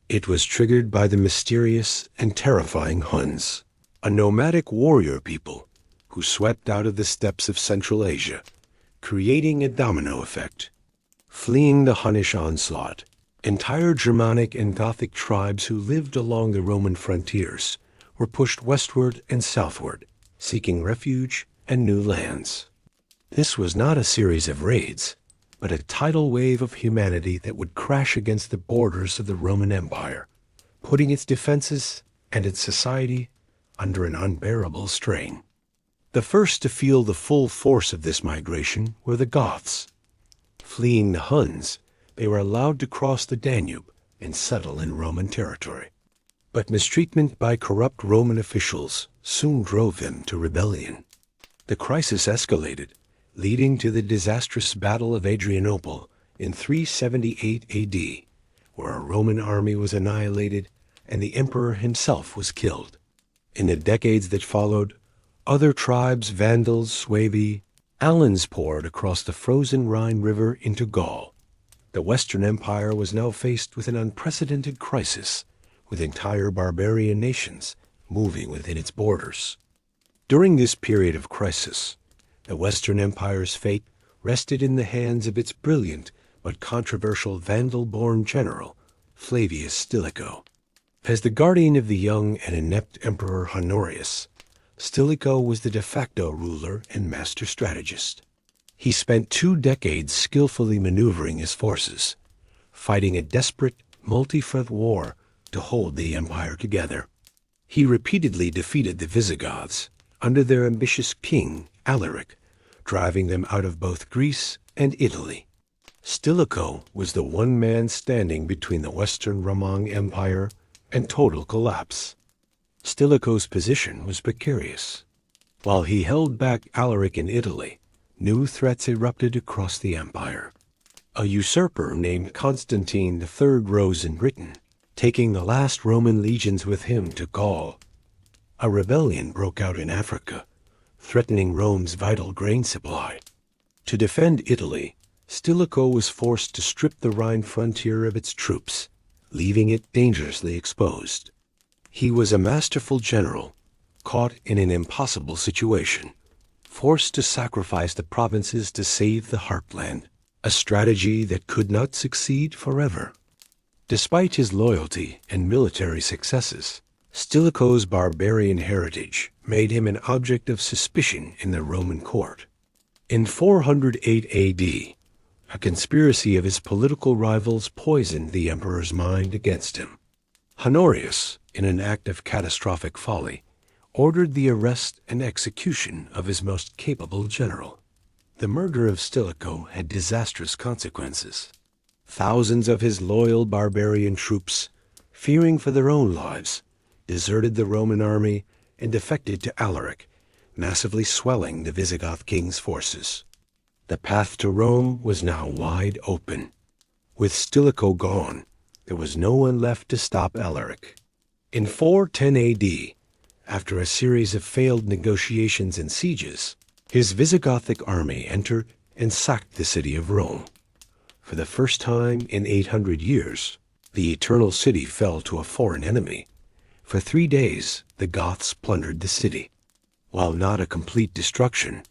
It was triggered by the mysterious and terrifying Huns, a nomadic warrior people who swept out of the steppes of Central Asia, creating a domino effect. Fleeing the Hunnish onslaught, entire Germanic and Gothic tribes who lived along the Roman frontiers were pushed westward and southward, seeking refuge and new lands. This was not a series of raids, but a tidal wave of humanity that would crash against the borders of the Roman Empire, putting its defenses and its society under an unbearable strain. The first to feel the full force of this migration were the Goths. Fleeing the Huns, they were allowed to cross the Danube and settle in Roman territory. But mistreatment by corrupt Roman officials soon drove them to rebellion. The crisis escalated, leading to the disastrous Battle of Adrianople in 378 AD, where a Roman army was annihilated and the emperor himself was killed. In the decades that followed, other tribes, Vandals, Suevi, Alans poured across the frozen Rhine River into Gaul. The Western Empire was now faced with an unprecedented crisis, with entire barbarian nations moving within its borders. During this period of crisis, the Western Empire's fate rested in the hands of its brilliant but controversial Vandal-born general, Flavius Stilicho. As the guardian of the young and inept Emperor Honorius, Stilicho was the de facto ruler and master strategist. He spent 2 decades skillfully maneuvering his forces, fighting a desperate, multi-front war to hold the empire together. He repeatedly defeated the Visigoths under their ambitious king, Alaric, driving them out of both Greece and Italy. Stilicho was the one man standing between the Western Roman Empire and total collapse. Stilicho's position was precarious. While he held back Alaric in Italy, new threats erupted across the empire. A usurper named Constantine III rose in Britain, taking the last Roman legions with him to Gaul. A rebellion broke out in Africa, threatening Rome's vital grain supply. To defend Italy, Stilicho was forced to strip the Rhine frontier of its troops, leaving it dangerously exposed. He was a masterful general, caught in an impossible situation. forced to sacrifice the provinces to save the heartland, a strategy that could not succeed forever. Despite his loyalty and military successes, Stilicho's barbarian heritage made him an object of suspicion in the Roman court. In 408 AD, a conspiracy of his political rivals poisoned the emperor's mind against him. Honorius, in an act of catastrophic folly, ordered the arrest and execution of his most capable general. The murder of Stilicho had disastrous consequences. Thousands of his loyal barbarian troops, fearing for their own lives, deserted the Roman army and defected to Alaric, massively swelling the Visigoth king's forces. The path to Rome was now wide open. With Stilicho gone, there was no one left to stop Alaric. In 410 AD, after a series of failed negotiations and sieges, his Visigothic army entered and sacked the city of Rome. For the first time in 800 years, the Eternal City fell to a foreign enemy. For 3 days, the Goths plundered the city. While not a complete destruction,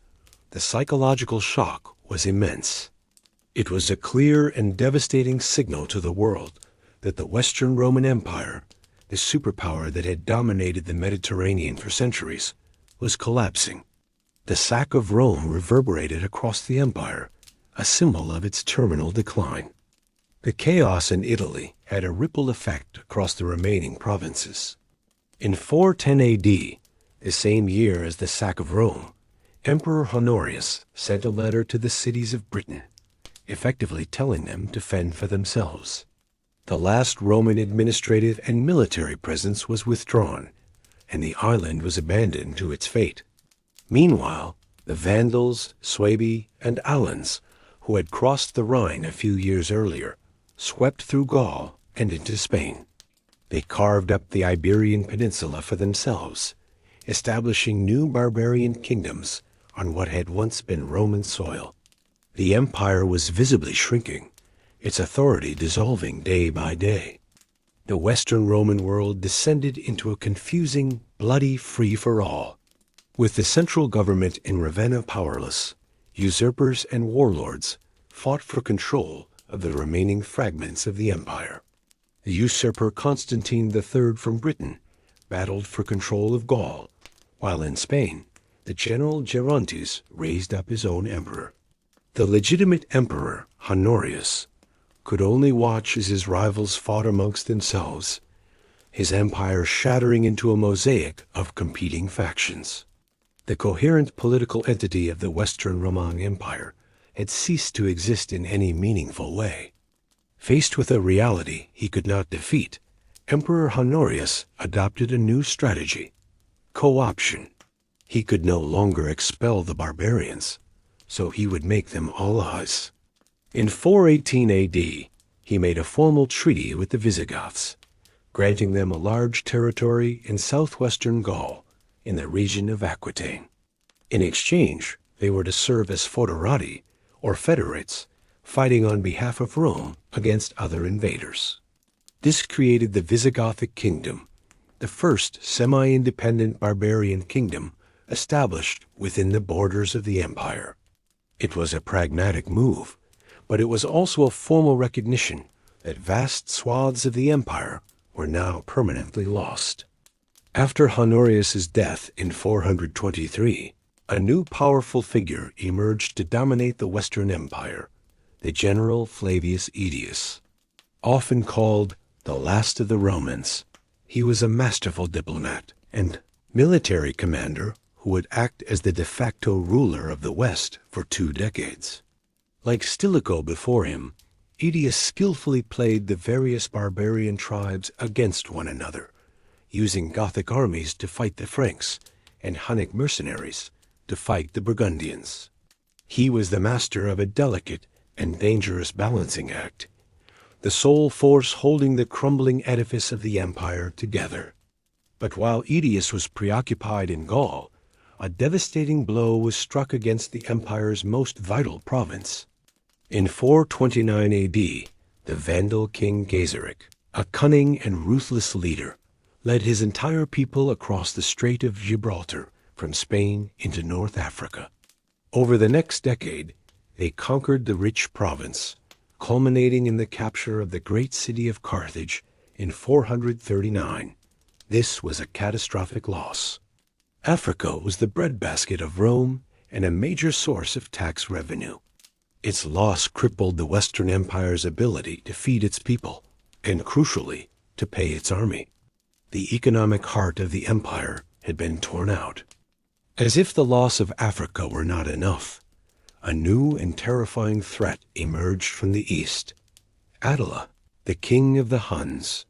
the psychological shock was immense. It was a clear and devastating signal to the world that the Western Roman Empire, the superpower that had dominated the Mediterranean for centuries, was collapsing. The sack of Rome reverberated across the empire, a symbol of its terminal decline. The chaos in Italy had a ripple effect across the remaining provinces. In 410 AD, the same year as the sack of Rome, Emperor Honorius sent a letter to the cities of Britain, effectively telling them to fend for themselves. The last Roman administrative and military presence was withdrawn, and the island was abandoned to its fate. Meanwhile, the Vandals, Suebi, and Alans, who had crossed the Rhine a few years earlier, swept through Gaul and into Spain. They carved up the Iberian Peninsula for themselves, establishing new barbarian kingdoms on what had once been Roman soil. The empire was visibly shrinking, its authority dissolving day by day. The Western Roman world descended into a confusing, bloody free-for-all. With the central government in Ravenna powerless, usurpers and warlords fought for control of the remaining fragments of the empire. The usurper Constantine III from Britain battled for control of Gaul, while in Spain, the general Gerontes raised up his own emperor. The legitimate emperor, Honorius, could only watch as his rivals fought amongst themselves, his empire shattering into a mosaic of competing factions. The coherent political entity of the Western Roman Empire had ceased to exist in any meaningful way. Faced with a reality he could not defeat, Emperor Honorius adopted a new strategy: co-option. He could no longer expel the barbarians, so he would make them allies. In 418 AD, he made a formal treaty with the Visigoths, granting them a large territory in southwestern Gaul, in the region of Aquitaine. In exchange, they were to serve as foederati, or federates, fighting on behalf of Rome against other invaders. This created the Visigothic kingdom, the first semi-independent barbarian kingdom established within the borders of the empire. It was a pragmatic move, but it was also a formal recognition that vast swaths of the empire were now permanently lost. After Honorius's death in 423, a new powerful figure emerged to dominate the Western Empire, the general Flavius Aetius. Often called the last of the Romans, he was a masterful diplomat and military commander who would act as the de facto ruler of the West for 2 decades. Like Stilicho before him, Aetius skillfully played the various barbarian tribes against one another, using Gothic armies to fight the Franks and Hunnic mercenaries to fight the Burgundians. He was the master of a delicate and dangerous balancing act, the sole force holding the crumbling edifice of the empire together. But while Aetius was preoccupied in Gaul, a devastating blow was struck against the empire's most vital province. In 429 AD, the Vandal king Gaiseric, a cunning and ruthless leader, led his entire people across the Strait of Gibraltar from Spain into North Africa. Over the next decade, they conquered the rich province, culminating in the capture of the great city of Carthage in 439. This was a catastrophic loss. Africa was the breadbasket of Rome and a major source of tax revenue. Its loss crippled the Western Empire's ability to feed its people, and crucially, to pay its army. The economic heart of the empire had been torn out. As if the loss of Africa were not enough, a new and terrifying threat emerged from the east. Attila, the king of the Huns.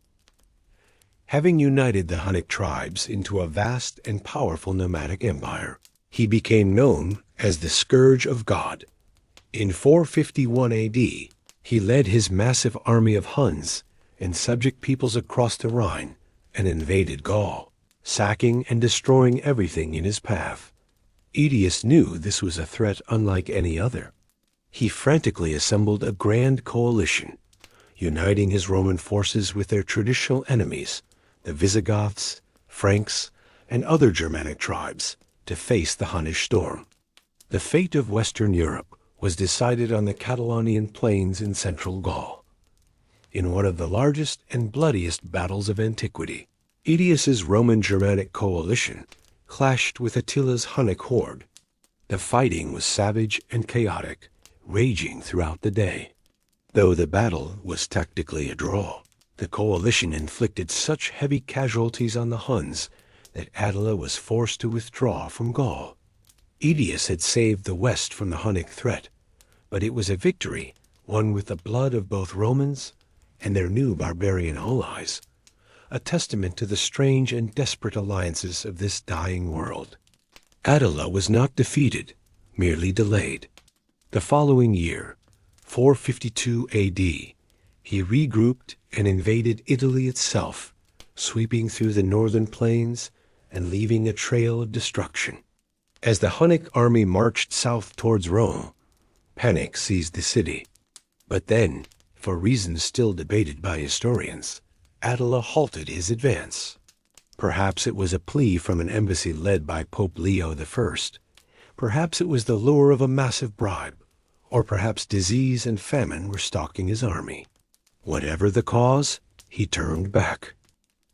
Having united the Hunnic tribes into a vast and powerful nomadic empire, he became known as the Scourge of God. In 451 AD, he led his massive army of Huns and subject peoples across the Rhine and invaded Gaul, sacking and destroying everything in his path. Aetius knew this was a threat unlike any other. He frantically assembled a grand coalition, uniting his Roman forces with their traditional enemies, the Visigoths, Franks, and other Germanic tribes, to face the Hunnish storm. The fate of Western Europe was decided on the Catalonian plains in central Gaul. In one of the largest and bloodiest battles of antiquity, Aetius's Roman-Germanic coalition clashed with Attila's Hunnic horde. The fighting was savage and chaotic, raging throughout the day. Though the battle was tactically a draw, the coalition inflicted such heavy casualties on the Huns that Attila was forced to withdraw from Gaul. Aetius had saved the west from the Hunnic threat, but it was a victory won with the blood of both Romans and their new barbarian allies, a testament to the strange and desperate alliances of this dying world. Attila was not defeated, merely delayed. The following year, 452 AD, he regrouped and invaded Italy itself, sweeping through the northern plains and leaving a trail of destruction. As the Hunnic army marched south towards Rome, panic seized the city. But then, for reasons still debated by historians, Attila halted his advance. Perhaps it was a plea from an embassy led by Pope Leo I. Perhaps it was the lure of a massive bribe, or perhaps disease and famine were stalking his army. Whatever the cause, he turned back.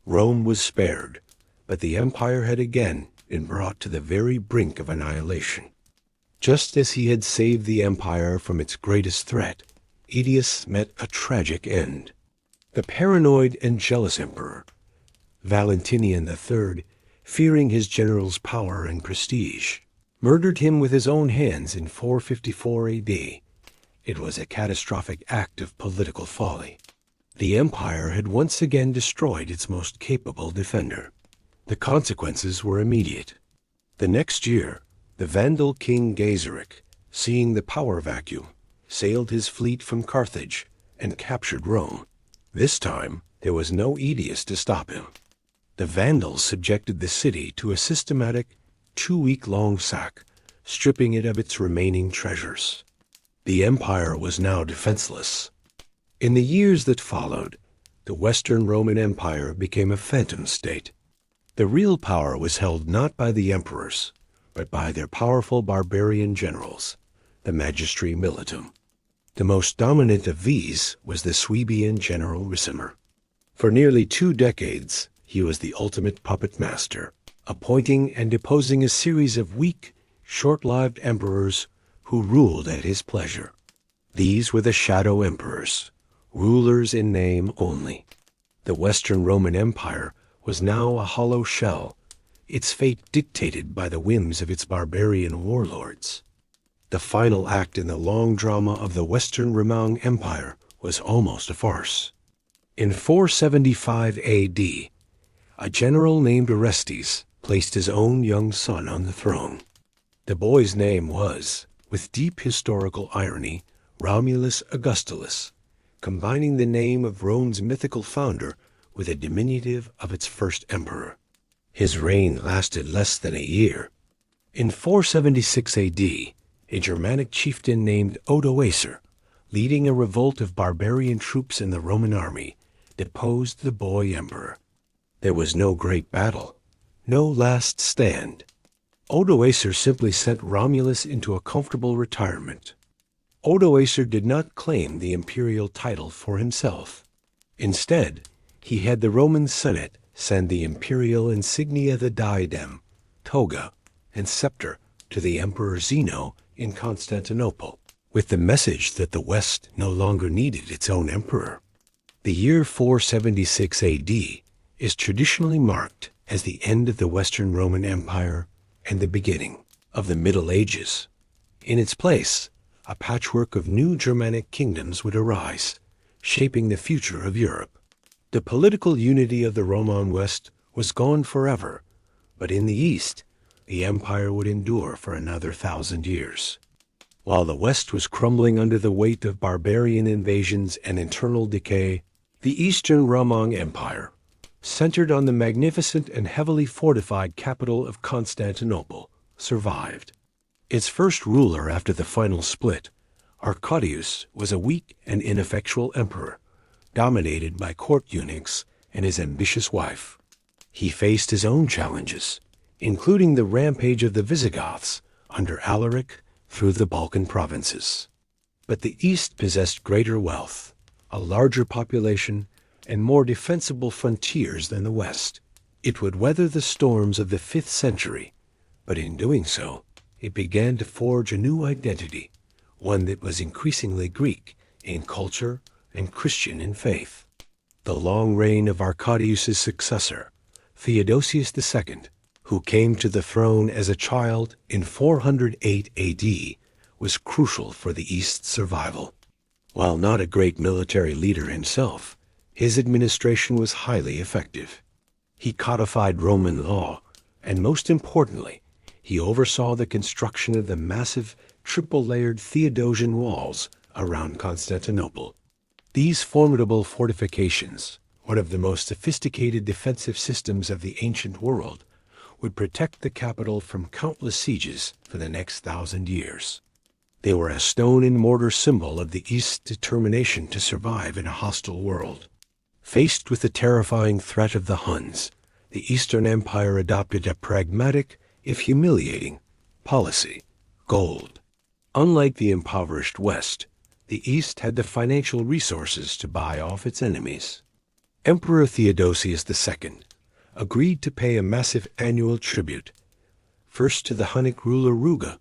Rome was spared, but the empire had again been brought to the very brink of annihilation. Just as he had saved the empire from its greatest threat, Aetius met a tragic end. The paranoid and jealous emperor, Valentinian III, fearing his general's power and prestige, murdered him with his own hands in 454 AD. It was a catastrophic act of political folly. The empire had once again destroyed its most capable defender. The consequences were immediate. The next year, the Vandal king Gaiseric, seeing the power vacuum, sailed his fleet from Carthage and captured Rome. This time, there was no Aetius to stop him. The Vandals subjected the city to a systematic, 2-week-long sack, stripping it of its remaining treasures. The empire was now defenseless. In the years that followed, the Western Roman Empire became a phantom state. The real power was held not by the emperors, but by their powerful barbarian generals, the magistri militum. The most dominant of these was the Suebian general Ricimer. For nearly 2 decades, he was the ultimate puppet master, appointing and deposing a series of weak, short-lived emperors who ruled at his pleasure. These were the shadow emperors, rulers in name only. The Western Roman Empire was now a hollow shell, its fate dictated by the whims of its barbarian warlords. The final act in the long drama of the Western Roman Empire was almost a farce. In 475 AD, a general named Orestes placed his own young son on the throne. The boy's name was, with deep historical irony, Romulus Augustulus, combining the name of Rome's mythical founder with a diminutive of its first emperor. His reign lasted less than a year. In 476 AD, a Germanic chieftain named Odoacer, leading a revolt of barbarian troops in the Roman army, deposed the boy emperor. There was no great battle, no last stand. Odoacer simply sent Romulus into a comfortable retirement. Odoacer did not claim the imperial title for himself. Instead, he had the Roman Senate send the imperial insignia, the diadem, toga, and scepter to the Emperor Zeno in Constantinople, with the message that the West no longer needed its own emperor. The year 476 AD is traditionally marked as the end of the Western Roman Empire and the beginning of the Middle Ages. In its place, a patchwork of new Germanic kingdoms would arise, shaping the future of Europe. The political unity of the Roman West was gone forever, but in the East, the empire would endure for another 1,000 years. While the West was crumbling under the weight of barbarian invasions and internal decay, the Eastern Roman Empire, centered on the magnificent and heavily fortified capital of Constantinople, survived. Its first ruler after the final split, Augustus, was a weak and ineffectual emperor, dominated by court eunuchs and his ambitious wife. He faced his own challenges, including the rampage of the Visigoths under Alaric through the Balkan provinces. But the East possessed greater wealth, a larger population, and more defensible frontiers than the West. It would weather the storms of the 5th century, but in doing so, it began to forge a new identity, one that was increasingly Greek in culture and Christian in faith. The long reign of Arcadius's successor, Theodosius II, who came to the throne as a child in 408 AD, was crucial for the East's survival. While not a great military leader himself, his administration was highly effective. He codified Roman law, and most importantly, he oversaw the construction of the massive triple-layered Theodosian walls around Constantinople. These formidable fortifications, one of the most sophisticated defensive systems of the ancient world, would protect the capital from countless sieges for the next 1,000 years. They were a stone and mortar symbol of the East's determination to survive in a hostile world. Faced with the terrifying threat of the Huns, the Eastern Empire adopted a pragmatic, if humiliating, policy: gold. Unlike the impoverished West, the East had the financial resources to buy off its enemies. Emperor Theodosius II agreed to pay a massive annual tribute, first to the Hunnic ruler Ruga,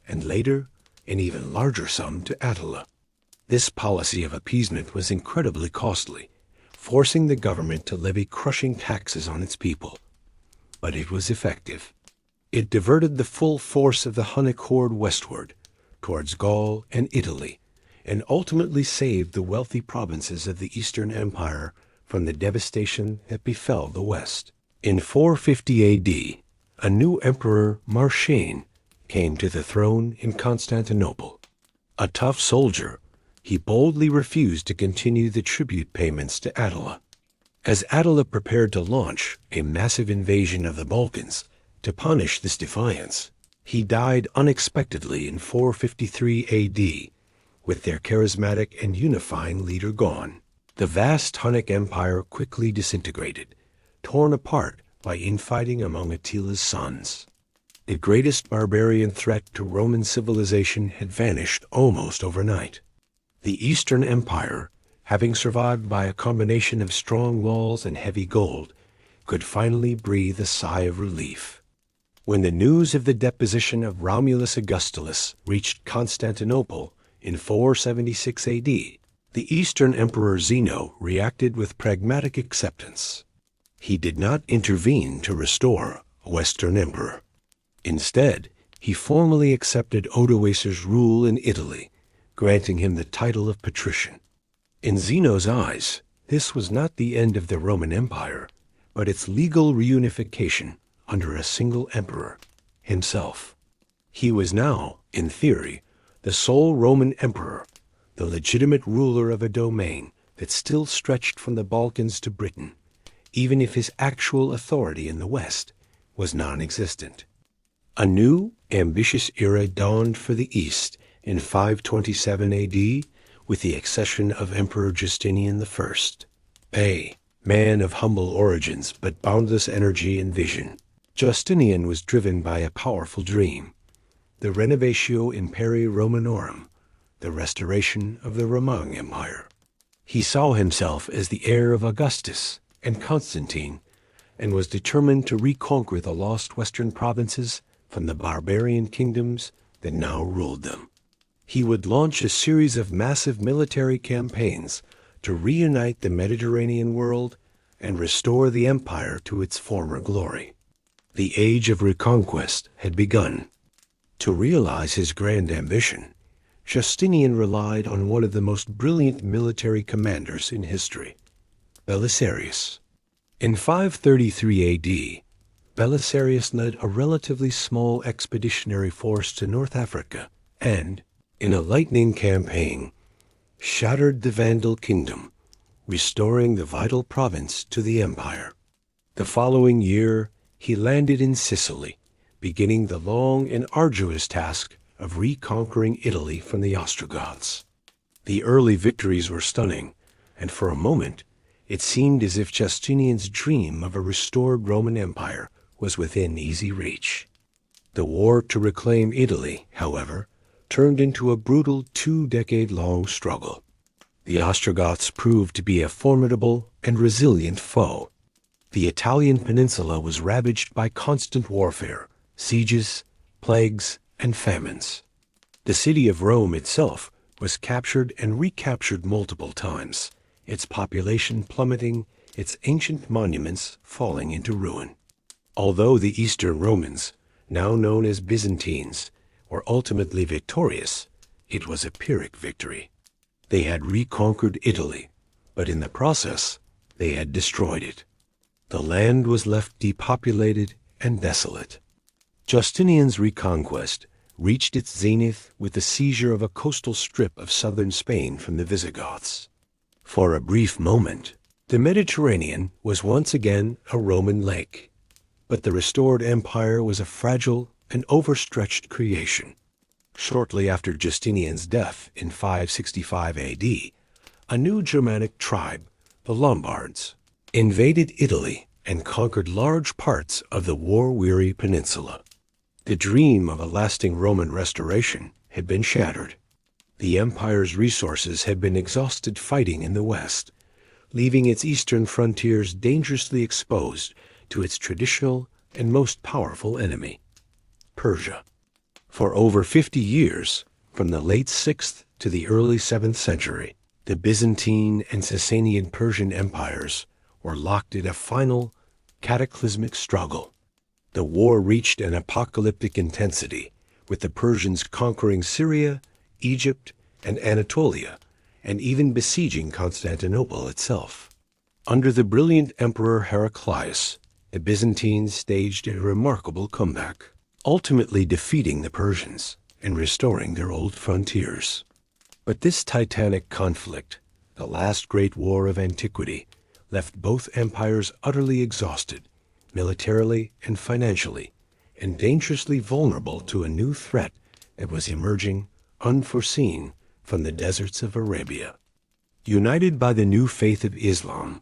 and later an even larger sum to Attila. This policy of appeasement was incredibly costly, forcing the government to levy crushing taxes on its people. But it was effective. It diverted the full force of the Hunnic horde westward, towards Gaul and Italy, and ultimately saved the wealthy provinces of the Eastern Empire from the devastation that befell the West. In 450 AD, a new emperor, Marcian, came to the throne in Constantinople. A tough soldier, he boldly refused to continue the tribute payments to Attila. As Attila prepared to launch a massive invasion of the Balkans to punish this defiance, he died unexpectedly in 453 AD, with their charismatic and unifying leader gone. The vast Hunnic Empire quickly disintegrated, torn apart by infighting among Attila's sons. The greatest barbarian threat to Roman civilization had vanished almost overnight. The Eastern Empire, having survived by a combination of strong walls and heavy gold, could finally breathe a sigh of relief. When the news of the deposition of Romulus Augustulus reached Constantinople in 476 AD, the Eastern Emperor Zeno reacted with pragmatic acceptance. He did not intervene to restore a Western emperor. Instead, he formally accepted Odoacer's rule in Italy, granting him the title of patrician. In Zeno's eyes, this was not the end of the Roman Empire, but its legal reunification under a single emperor, himself. He was now, in theory, the sole Roman emperor, the legitimate ruler of a domain that still stretched from the Balkans to Britain, even if his actual authority in the West was non-existent. A new, ambitious era dawned for the East in 527 AD with the accession of Emperor Justinian I, a man of humble origins but boundless energy and vision. Justinian was driven by a powerful dream, the Renovatio Imperii Romanorum, the restoration of the Roman Empire. He saw himself as the heir of Augustus and Constantine, and was determined to reconquer the lost western provinces from the barbarian kingdoms that now ruled them. He would launch a series of massive military campaigns to reunite the Mediterranean world and restore the empire to its former glory. The age of reconquest had begun. To realize his grand ambition, Justinian relied on one of the most brilliant military commanders in history, Belisarius. In 533 A.D., Belisarius led a relatively small expeditionary force to North Africa and, in a lightning campaign, shattered the Vandal kingdom, restoring the vital province to the empire. The following year, he landed in Sicily, beginning the long and arduous task of reconquering Italy from the Ostrogoths. The early victories were stunning, and for a moment, it seemed as if Justinian's dream of a restored Roman Empire was within easy reach. The war to reclaim Italy, however, turned into a brutal 2-decade-long struggle. The Ostrogoths proved to be a formidable and resilient foe. The Italian peninsula was ravaged by constant warfare, sieges, plagues, and famines. The city of Rome itself was captured and recaptured multiple times, its population plummeting, its ancient monuments falling into ruin. Although the Eastern Romans, now known as Byzantines, were ultimately victorious, it was a Pyrrhic victory. They had reconquered Italy, but in the process, they had destroyed it. The land was left depopulated and desolate. Justinian's reconquest reached its zenith with the seizure of a coastal strip of southern Spain from the Visigoths. For a brief moment, the Mediterranean was once again a Roman lake, but the restored empire was a fragile and overstretched creation. Shortly after Justinian's death in 565 A.D., a new Germanic tribe, the Lombards, invaded Italy and conquered large parts of the war-weary peninsula. The dream of a lasting Roman restoration had been shattered. The empire's resources had been exhausted fighting in the west, leaving its eastern frontiers dangerously exposed to its traditional and most powerful enemy, Persia. For over 50 years, from the late 6th to the early 7th century, the Byzantine and Sasanian Persian empires were locked in a final, cataclysmic struggle. The war reached an apocalyptic intensity, with the Persians conquering Syria, Egypt, and Anatolia, and even besieging Constantinople itself. Under the brilliant Emperor Heraclius, the Byzantines staged a remarkable comeback, ultimately defeating the Persians and restoring their old frontiers. But this titanic conflict, the last great war of antiquity, left both empires utterly exhausted, militarily and financially, and dangerously vulnerable to a new threat that was emerging, unforeseen, from the deserts of Arabia. United by the new faith of Islam,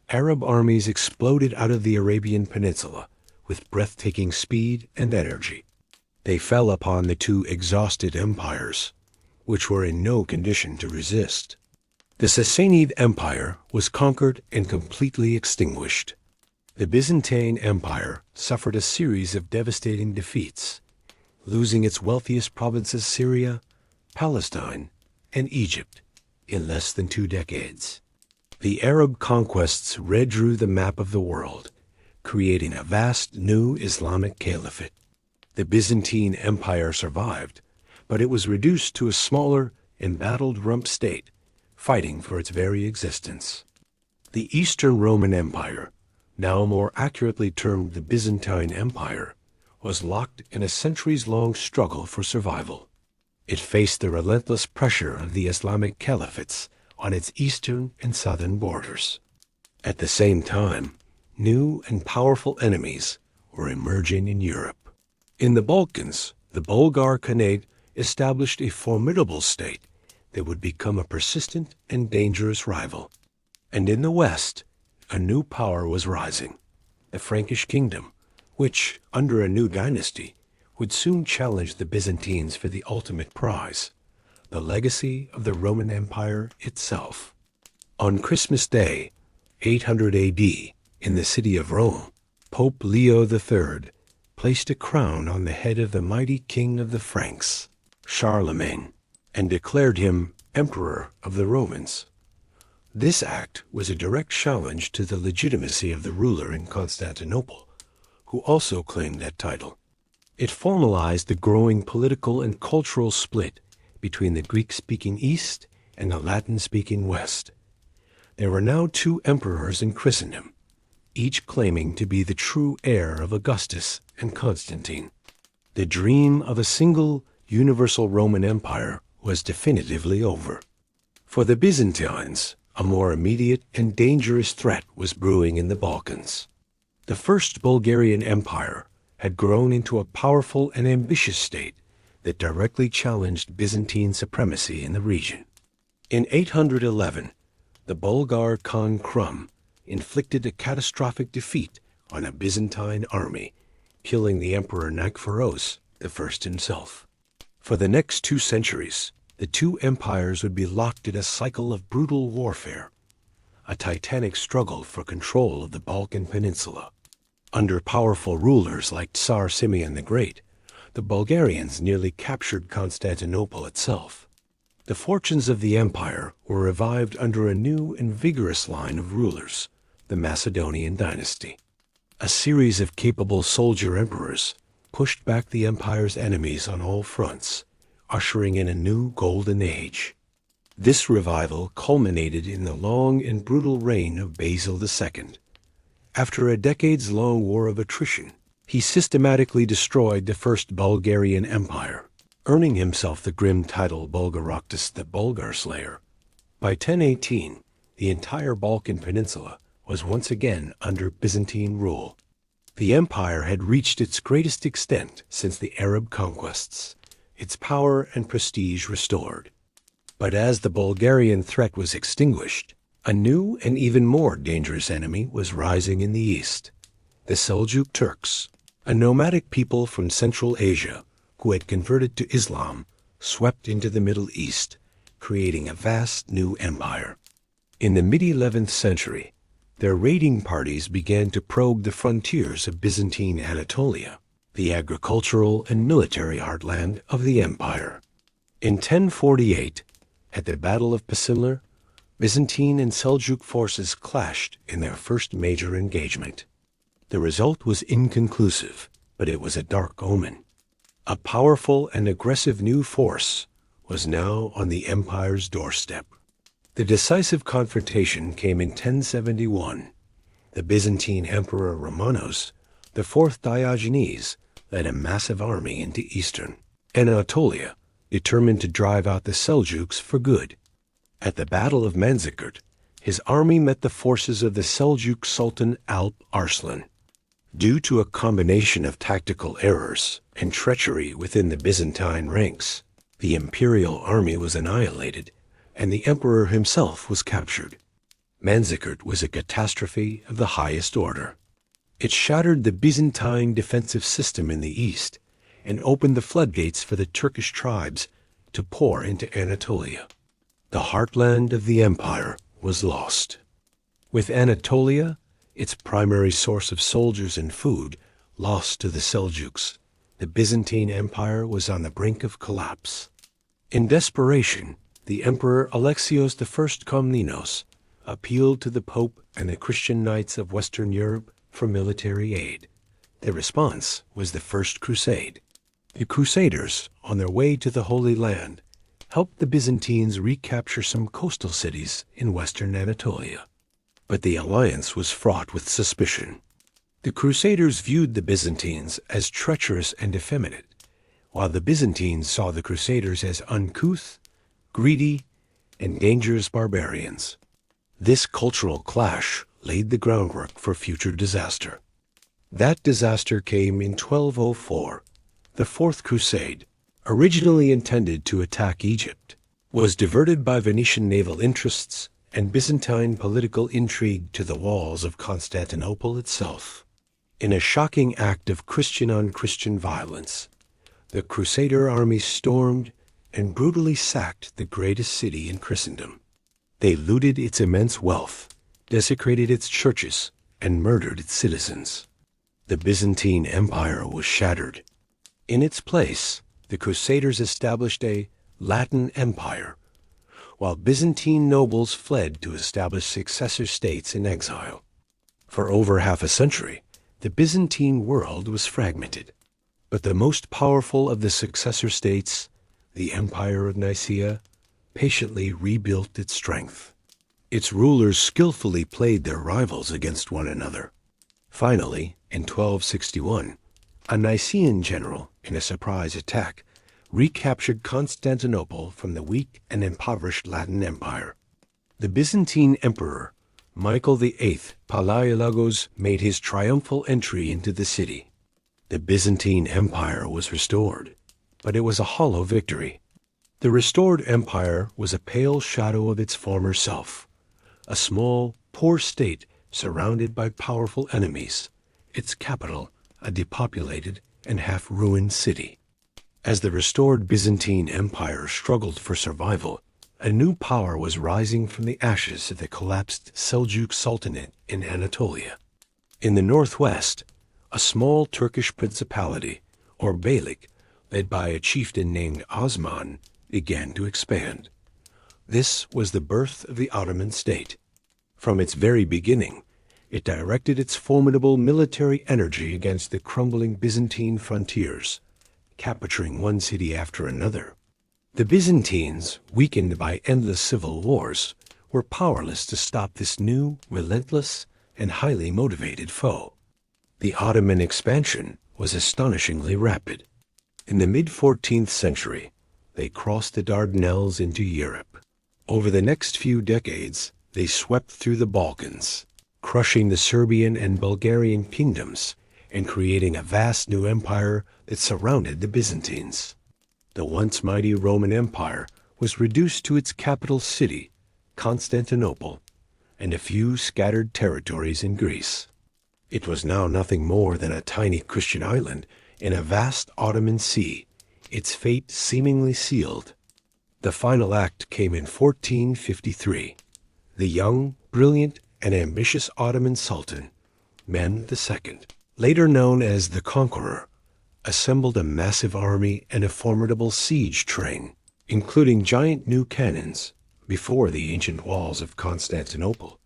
Arab armies exploded out of the Arabian Peninsula with breathtaking speed and energy. They fell upon the two exhausted empires, which were in no condition to resist. The Sassanid Empire was conquered and completely extinguished. The Byzantine Empire suffered a series of devastating defeats, losing its wealthiest provinces Syria, Palestine, and Egypt in less than 2 decades. The Arab conquests redrew the map of the world, creating a vast new Islamic caliphate. The Byzantine Empire survived, but it was reduced to a smaller, embattled rump state, fighting for its very existence. The Eastern Roman Empire, now more accurately termed the Byzantine Empire, was locked in a centuries-long struggle for survival. It faced the relentless pressure of the Islamic caliphates on its eastern and southern borders. At the same time, new and powerful enemies were emerging in Europe. In the Balkans, the Bulgar Khanate established a formidable state that would become a persistent and dangerous rival. And in the West, a new power was rising, the Frankish kingdom, which, under a new dynasty, would soon challenge the Byzantines for the ultimate prize, the legacy of the Roman Empire itself. On Christmas Day, 800 AD, in the city of Rome, Pope Leo III placed a crown on the head of the mighty king of the Franks, Charlemagne, and declared him Emperor of the Romans. This act was a direct challenge to the legitimacy of the ruler in Constantinople, who also claimed that title. It formalized the growing political and cultural split between the Greek-speaking East and the Latin-speaking West. There were now two emperors in Christendom, each claiming to be the true heir of Augustus and Constantine. The dream of a single, universal Roman Empire was definitively over. For the Byzantines, a more immediate and dangerous threat was brewing in the Balkans. The First Bulgarian Empire had grown into a powerful and ambitious state that directly challenged Byzantine supremacy in the region. In 811, the Bulgar Khan Krum inflicted a catastrophic defeat on a Byzantine army, killing the Emperor Nicephorus I himself. For the next 2 centuries, the two empires would be locked in a cycle of brutal warfare, a titanic struggle for control of the Balkan Peninsula. Under powerful rulers like Tsar Simeon the Great, the Bulgarians nearly captured Constantinople itself. The fortunes of the empire were revived under a new and vigorous line of rulers, the Macedonian dynasty. A series of capable soldier emperors pushed back the empire's enemies on all fronts, ushering in a new golden age. This revival culminated in the long and brutal reign of Basil II. After a decades-long war of attrition, he systematically destroyed the First Bulgarian Empire, earning himself the grim title Bulgaroctus the Bulgar Slayer. By 1018, the entire Balkan Peninsula was once again under Byzantine rule. The empire had reached its greatest extent since the Arab conquests, its power and prestige restored. But as the Bulgarian threat was extinguished, a new and even more dangerous enemy was rising in the east. The Seljuk Turks, a nomadic people from Central Asia who had converted to Islam, swept into the Middle East, creating a vast new empire. In the mid-11th century, their raiding parties began to probe the frontiers of Byzantine Anatolia, the agricultural and military heartland of the empire. In 1048, at the Battle of Pasimler, Byzantine and Seljuk forces clashed in their first major engagement. The result was inconclusive, but it was a dark omen. A powerful and aggressive new force was now on the empire's doorstep. The decisive confrontation came in 1071. The Byzantine Emperor Romanos, the fourth Diogenes, led a massive army into eastern Anatolia, determined to drive out the Seljuks for good. At the Battle of Manzikert, his army met the forces of the Seljuk Sultan Alp Arslan. Due to a combination of tactical errors and treachery within the Byzantine ranks, the imperial army was annihilated, and the emperor himself was captured. Manzikert was a catastrophe of the highest order. It shattered the Byzantine defensive system in the east and opened the floodgates for the Turkish tribes to pour into Anatolia. The heartland of the empire was lost. With Anatolia, its primary source of soldiers and food, lost to the Seljuks, the Byzantine Empire was on the brink of collapse. In desperation, the Emperor Alexios I Komnenos appealed to the Pope and the Christian knights of Western Europe for military aid. The response was the First Crusade. The Crusaders, on their way to the Holy Land, helped the Byzantines recapture some coastal cities in western Anatolia. But the alliance was fraught with suspicion. The Crusaders viewed the Byzantines as treacherous and effeminate, while the Byzantines saw the Crusaders as uncouth, greedy, and dangerous barbarians. This cultural clash laid the groundwork for future disaster. That disaster came in 1204. The Fourth Crusade, originally intended to attack Egypt, was diverted by Venetian naval interests and Byzantine political intrigue to the walls of Constantinople itself. In a shocking act of Christian-on-Christian violence, the Crusader army stormed and brutally sacked the greatest city in Christendom. They looted its immense wealth, desecrated its churches, and murdered its citizens. The Byzantine Empire was shattered. In its place, the Crusaders established a Latin Empire, while Byzantine nobles fled to establish successor states in exile. For over half a century, the Byzantine world was fragmented, but the most powerful of the successor states, the Empire of Nicaea, patiently rebuilt its strength. Its rulers skillfully played their rivals against one another. Finally, in 1261, a Nicaean general, in a surprise attack, recaptured Constantinople from the weak and impoverished Latin Empire. The Byzantine emperor, Michael VIII Palaiologos, made his triumphal entry into the city. The Byzantine Empire was restored, but it was a hollow victory. The restored empire was a pale shadow of its former self, a small, poor state surrounded by powerful enemies, its capital a depopulated and half-ruined city. As the restored Byzantine Empire struggled for survival, a new power was rising from the ashes of the collapsed Seljuk Sultanate in Anatolia. In the northwest, a small Turkish principality, or beylik, led by a chieftain named Osman, began to expand. This was the birth of the Ottoman state. From its very beginning, it directed its formidable military energy against the crumbling Byzantine frontiers, capturing one city after another. The Byzantines, weakened by endless civil wars, were powerless to stop this new, relentless, and highly motivated foe. The Ottoman expansion was astonishingly rapid. In the mid-14th century, they crossed the Dardanelles into Europe. Over the next few decades, they swept through the Balkans, crushing the Serbian and Bulgarian kingdoms and creating a vast new empire that surrounded the Byzantines. The once mighty Roman Empire was reduced to its capital city, Constantinople, and a few scattered territories in Greece. It was now nothing more than a tiny Christian island in a vast Ottoman sea, its fate seemingly sealed. The final act came in 1453. The young, brilliant, and ambitious Ottoman Sultan, Mehmed II, later known as the Conqueror, assembled a massive army and a formidable siege train, including giant new cannons, before the ancient walls of Constantinople.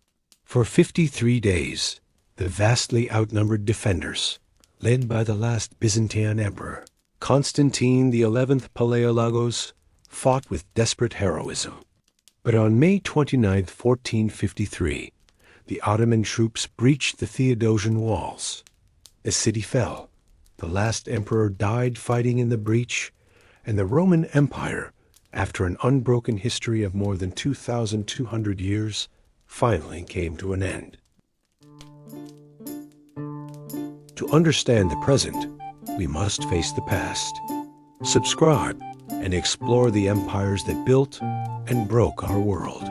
For 53 days, the vastly outnumbered defenders, led by the last Byzantine emperor, Constantine XI Palaiologos, fought with desperate heroism. But on May 29, 1453, the Ottoman troops breached the Theodosian walls. The city fell, the last emperor died fighting in the breach, and the Roman Empire, after an unbroken history of more than 2,200 years, finally came to an end. To understand the present, we must face the past. Subscribe and explore the empires that built and broke our world.